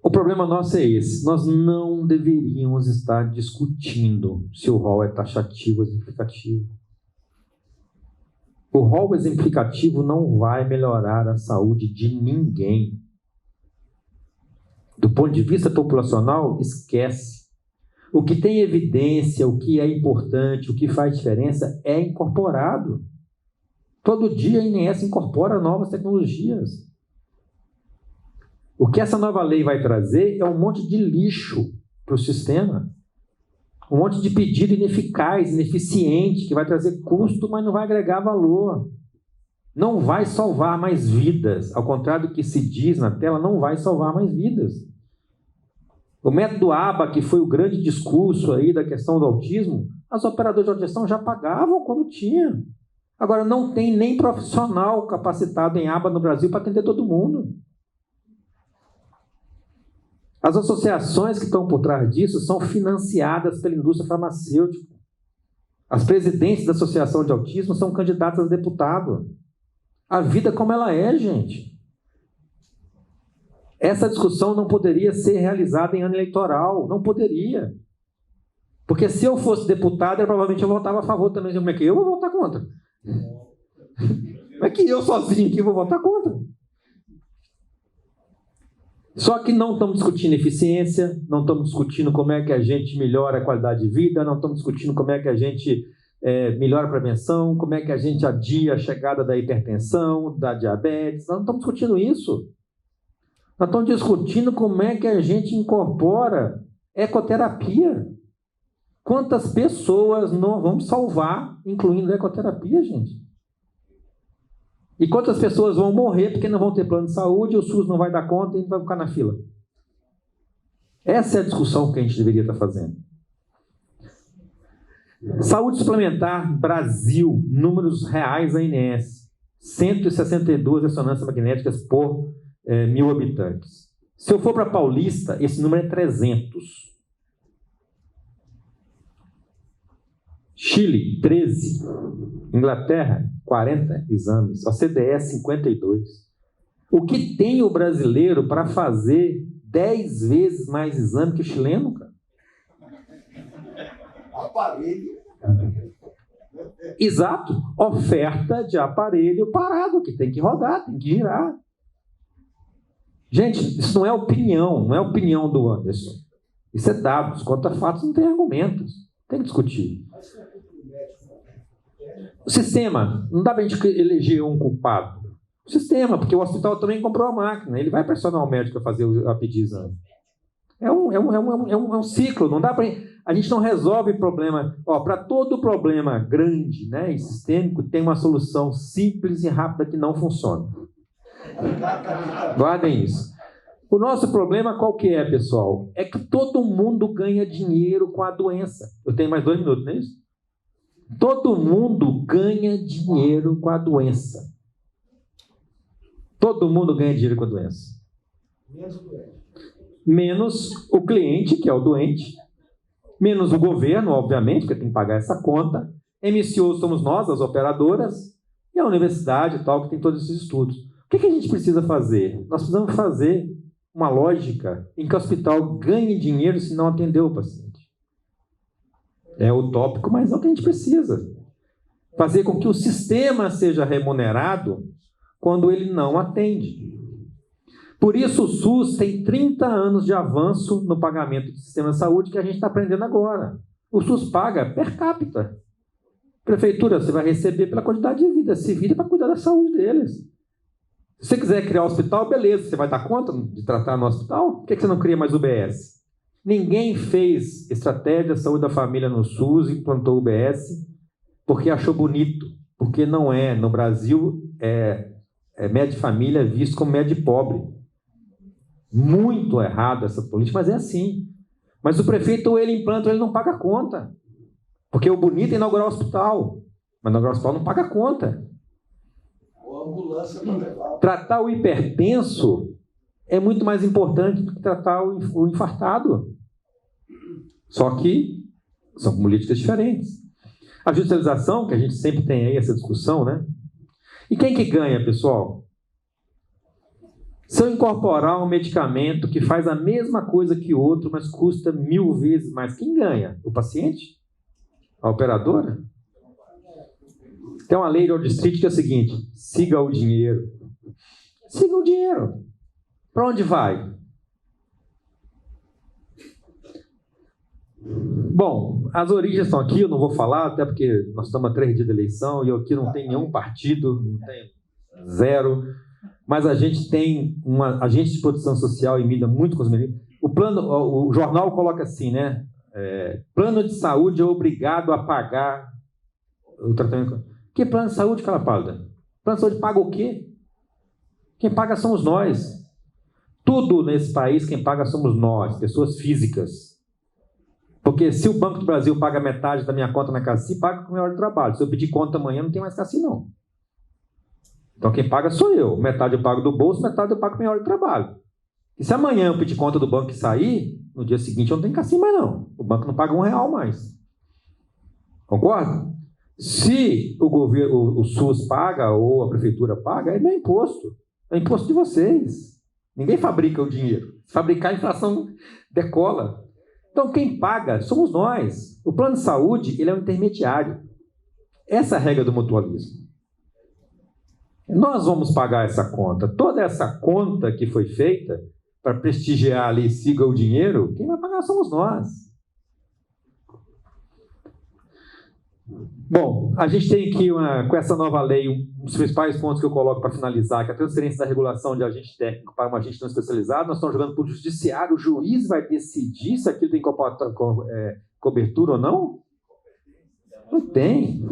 C: O problema nosso é esse. Nós não deveríamos estar discutindo se o rol é taxativo ou exemplificativo. O rol exemplificativo não vai melhorar a saúde de ninguém. Do ponto de vista populacional, esquece. O que tem evidência, o que é importante, o que faz diferença é incorporado. Todo dia a INS incorpora novas tecnologias. O que essa nova lei vai trazer é um monte de lixo para o sistema. Um monte de pedido ineficaz, ineficiente, que vai trazer custo, mas não vai agregar valor. Não vai salvar mais vidas. Ao contrário do que se diz na tela, não vai salvar mais vidas. O método ABA, que foi o grande discurso aí da questão do autismo, as operadoras de autogestão já pagavam quando tinha. Agora, não tem nem profissional capacitado em ABA no Brasil para atender todo mundo. As associações que estão por trás disso são financiadas pela indústria farmacêutica. As presidentes da Associação de Autismo são candidatas a deputado. A vida como ela é, gente. Essa discussão não poderia ser realizada em ano eleitoral. Não poderia. Porque se eu fosse deputado, provavelmente eu votava a favor também. Como é que eu vou votar contra? Como é que eu sozinho aqui vou votar contra? Só que não estamos discutindo eficiência, não estamos discutindo como é que a gente melhora a qualidade de vida, não estamos discutindo como é que a gente melhora a prevenção, como é que a gente adia a chegada da hipertensão, da diabetes. Nós não estamos discutindo isso. Nós estamos discutindo como é que a gente incorpora ecoterapia. Quantas pessoas nós vamos salvar, incluindo a ecoterapia, gente? E quantas pessoas vão morrer porque não vão ter plano de saúde, o SUS não vai dar conta e a gente vai ficar na fila? Essa é a discussão que a gente deveria estar fazendo. Saúde suplementar, Brasil, números reais da INS. 162 ressonâncias magnéticas por 1.000 habitantes. Se eu for para Paulista, esse número é 300. Chile, 13. Inglaterra, 40 exames. OCDE, 52. O que tem o brasileiro para fazer 10 vezes mais exame que o chileno, cara?
D: Aparelho.
C: Exato. Oferta de aparelho parado, que tem que rodar, tem que girar. Gente, isso não é opinião, não é opinião do Anderson. Isso é dados. Quanto a fatos, não tem argumentos. Tem que discutir. O sistema, não dá para a gente eleger um culpado. O sistema, porque o hospital também comprou a máquina, ele vai pressionar o médico a fazer a pedir exame. É um ciclo, não dá para... A gente não resolve problema... Para todo problema grande, né, e sistêmico, tem uma solução simples e rápida que não funciona. Guardem isso. O nosso problema qual que é, pessoal? É que todo mundo ganha dinheiro com a doença. Eu tenho mais 2 minutos, não é isso? Todo mundo ganha dinheiro com a doença. Todo mundo ganha dinheiro com a doença. Menos o cliente, que é o doente. Menos o governo, obviamente, porque tem que pagar essa conta. MCO somos nós, as operadoras. E a universidade e tal, que tem todos esses estudos. O que a gente precisa fazer? Nós precisamos fazer uma lógica em que o hospital ganhe dinheiro se não atender o paciente. É utópico, mas é o que a gente precisa. Fazer com que o sistema seja remunerado quando ele não atende. Por isso o SUS tem 30 anos de avanço no pagamento do sistema de saúde que a gente está aprendendo agora. O SUS paga per capita. Prefeitura, você vai receber pela quantidade de vida. Se vira para cuidar da saúde deles. Se você quiser criar um hospital, beleza. Você vai dar conta de tratar no hospital? Por que você não cria mais UBS? Ninguém fez estratégia de saúde da família no SUS e implantou UBS porque achou bonito. Porque não é. No Brasil, médio de família é visto como médio pobre. Muito errado essa política, mas é assim. Mas o prefeito, ou ele implanta, ou ele não paga a conta. Porque o bonito é inaugurar o hospital. Mas inaugurar o hospital não paga a conta.
D: Ou a ambulância para levar.
C: Tratar o hipertenso é muito mais importante do que tratar o infartado. Só que são políticas diferentes. A judicialização, que a gente sempre tem aí essa discussão, né? E quem que ganha, pessoal? Se eu incorporar um medicamento que faz a mesma coisa que outro, mas custa 1000 vezes mais, quem ganha? O paciente? A operadora? Tem uma lei de Wall Street que é a seguinte: siga o dinheiro. Siga o dinheiro. Para onde vai? Bom, as origens estão aqui, eu não vou falar, até porque nós estamos a 3 dias de eleição e eu aqui não tenho nenhum partido, não tenho zero, mas a gente tem uma agente de proteção social e mídia muito consumidora. O jornal coloca assim, né? Plano de saúde é obrigado a pagar o tratamento. Que plano de saúde, cara pálida? Plano de saúde paga o quê? Quem paga somos nós. Tudo nesse país, quem paga somos nós, pessoas físicas. Porque se o Banco do Brasil paga metade da minha conta na Cassi, paga com a minha hora de trabalho. Se eu pedir conta amanhã, não tem mais Cassi, não. Então quem paga sou eu. Metade eu pago do bolso, metade eu pago com a minha hora de trabalho. E se amanhã eu pedir conta do banco e sair, no dia seguinte eu não tenho Cassi mais, não. O banco não paga R$1 mais. Concorda? Se o governo, o SUS paga ou a prefeitura paga, é meu imposto. É imposto de vocês. Ninguém fabrica o dinheiro. Se fabricar, a inflação decola. Então, quem paga somos nós. O plano de saúde, ele é um intermediário. Essa é a regra do mutualismo. Nós vamos pagar essa conta. Toda essa conta que foi feita para prestigiar ali, siga o dinheiro, quem vai pagar somos nós. Bom, a gente tem aqui, com essa nova lei, um dos principais pontos que eu coloco para finalizar, que é a transferência da regulação de agente técnico para um agente não especializado. Nós estamos jogando para o judiciário, o juiz vai decidir se aquilo tem cobertura ou não? Não tem.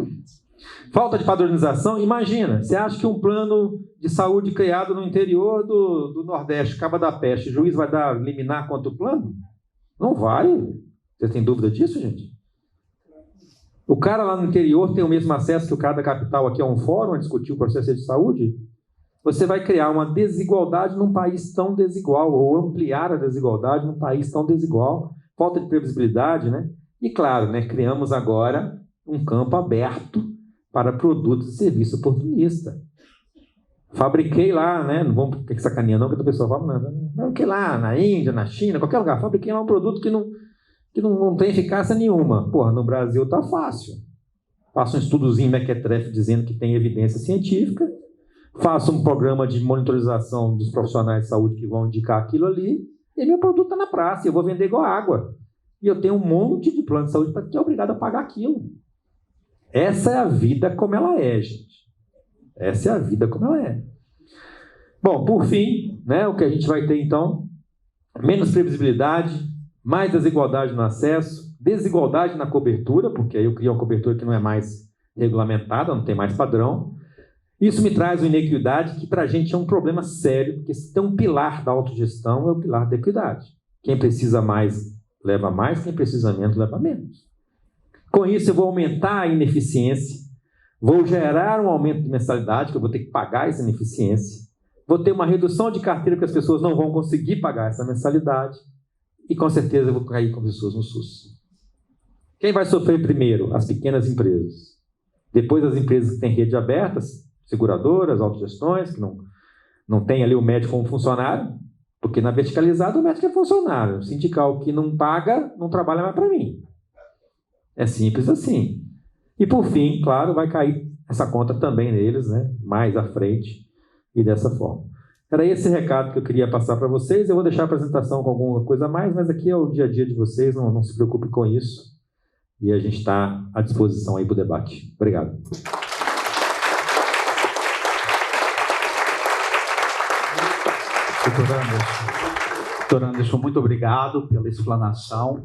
C: Falta de padronização. Imagina, você acha que um plano de saúde criado no interior do Nordeste, Caba da Peste, o juiz vai dar liminar contra o plano? Não vai. Você tem dúvida disso, gente? O cara lá no interior tem o mesmo acesso que o cara da capital aqui a um fórum a discutir o processo de saúde? Você vai criar uma desigualdade num país tão desigual, ou ampliar a desigualdade num país tão desigual. Falta de previsibilidade, né? E claro, né, criamos agora um campo aberto para produtos e serviços oportunistas. Fabriquei lá, né? Não vamos ter que sacanear não, que a pessoa fala, não, fabriquei lá na Índia, na China, qualquer lugar, fabriquei lá um produto que não tem eficácia nenhuma. Porra, no Brasil tá fácil. Faço um estudozinho mequetrefe dizendo que tem evidência científica, faço um programa de monitorização dos profissionais de saúde que vão indicar aquilo ali, e meu produto está na praça, eu vou vender igual água. E eu tenho um monte de plano de saúde para que é obrigado a pagar aquilo. Essa é a vida como ela é, gente. Essa é a vida como ela é. Bom, por fim, né, o que a gente vai ter então, menos previsibilidade, mais desigualdade no acesso, desigualdade na cobertura, porque aí eu crio uma cobertura que não é mais regulamentada, não tem mais padrão. Isso me traz uma inequidade que para a gente é um problema sério, porque se tem um pilar da autogestão, é o pilar da equidade. Quem precisa mais, leva mais, quem precisa menos, leva menos. Com isso, eu vou aumentar a ineficiência, vou gerar um aumento de mensalidade, que eu vou ter que pagar essa ineficiência, vou ter uma redução de carteira, porque as pessoas não vão conseguir pagar essa mensalidade, e com certeza eu vou cair com pessoas no SUS. Quem vai sofrer primeiro? As pequenas empresas. Depois as empresas que têm rede aberta, seguradoras, autogestões, que não tem ali o médico como funcionário, porque na verticalizada o médico é funcionário. O sindical que não paga, não trabalha mais para mim. É simples assim. E por fim, claro, vai cair essa conta também neles, né? Mais à frente e dessa forma. Era esse recado que eu queria passar para vocês. Eu vou deixar a apresentação com alguma coisa a mais, mas aqui é o dia a dia de vocês, não se preocupe com isso. E a gente está à disposição aí para o debate. Obrigado.
A: Doutor Anderson, muito obrigado pela explanação.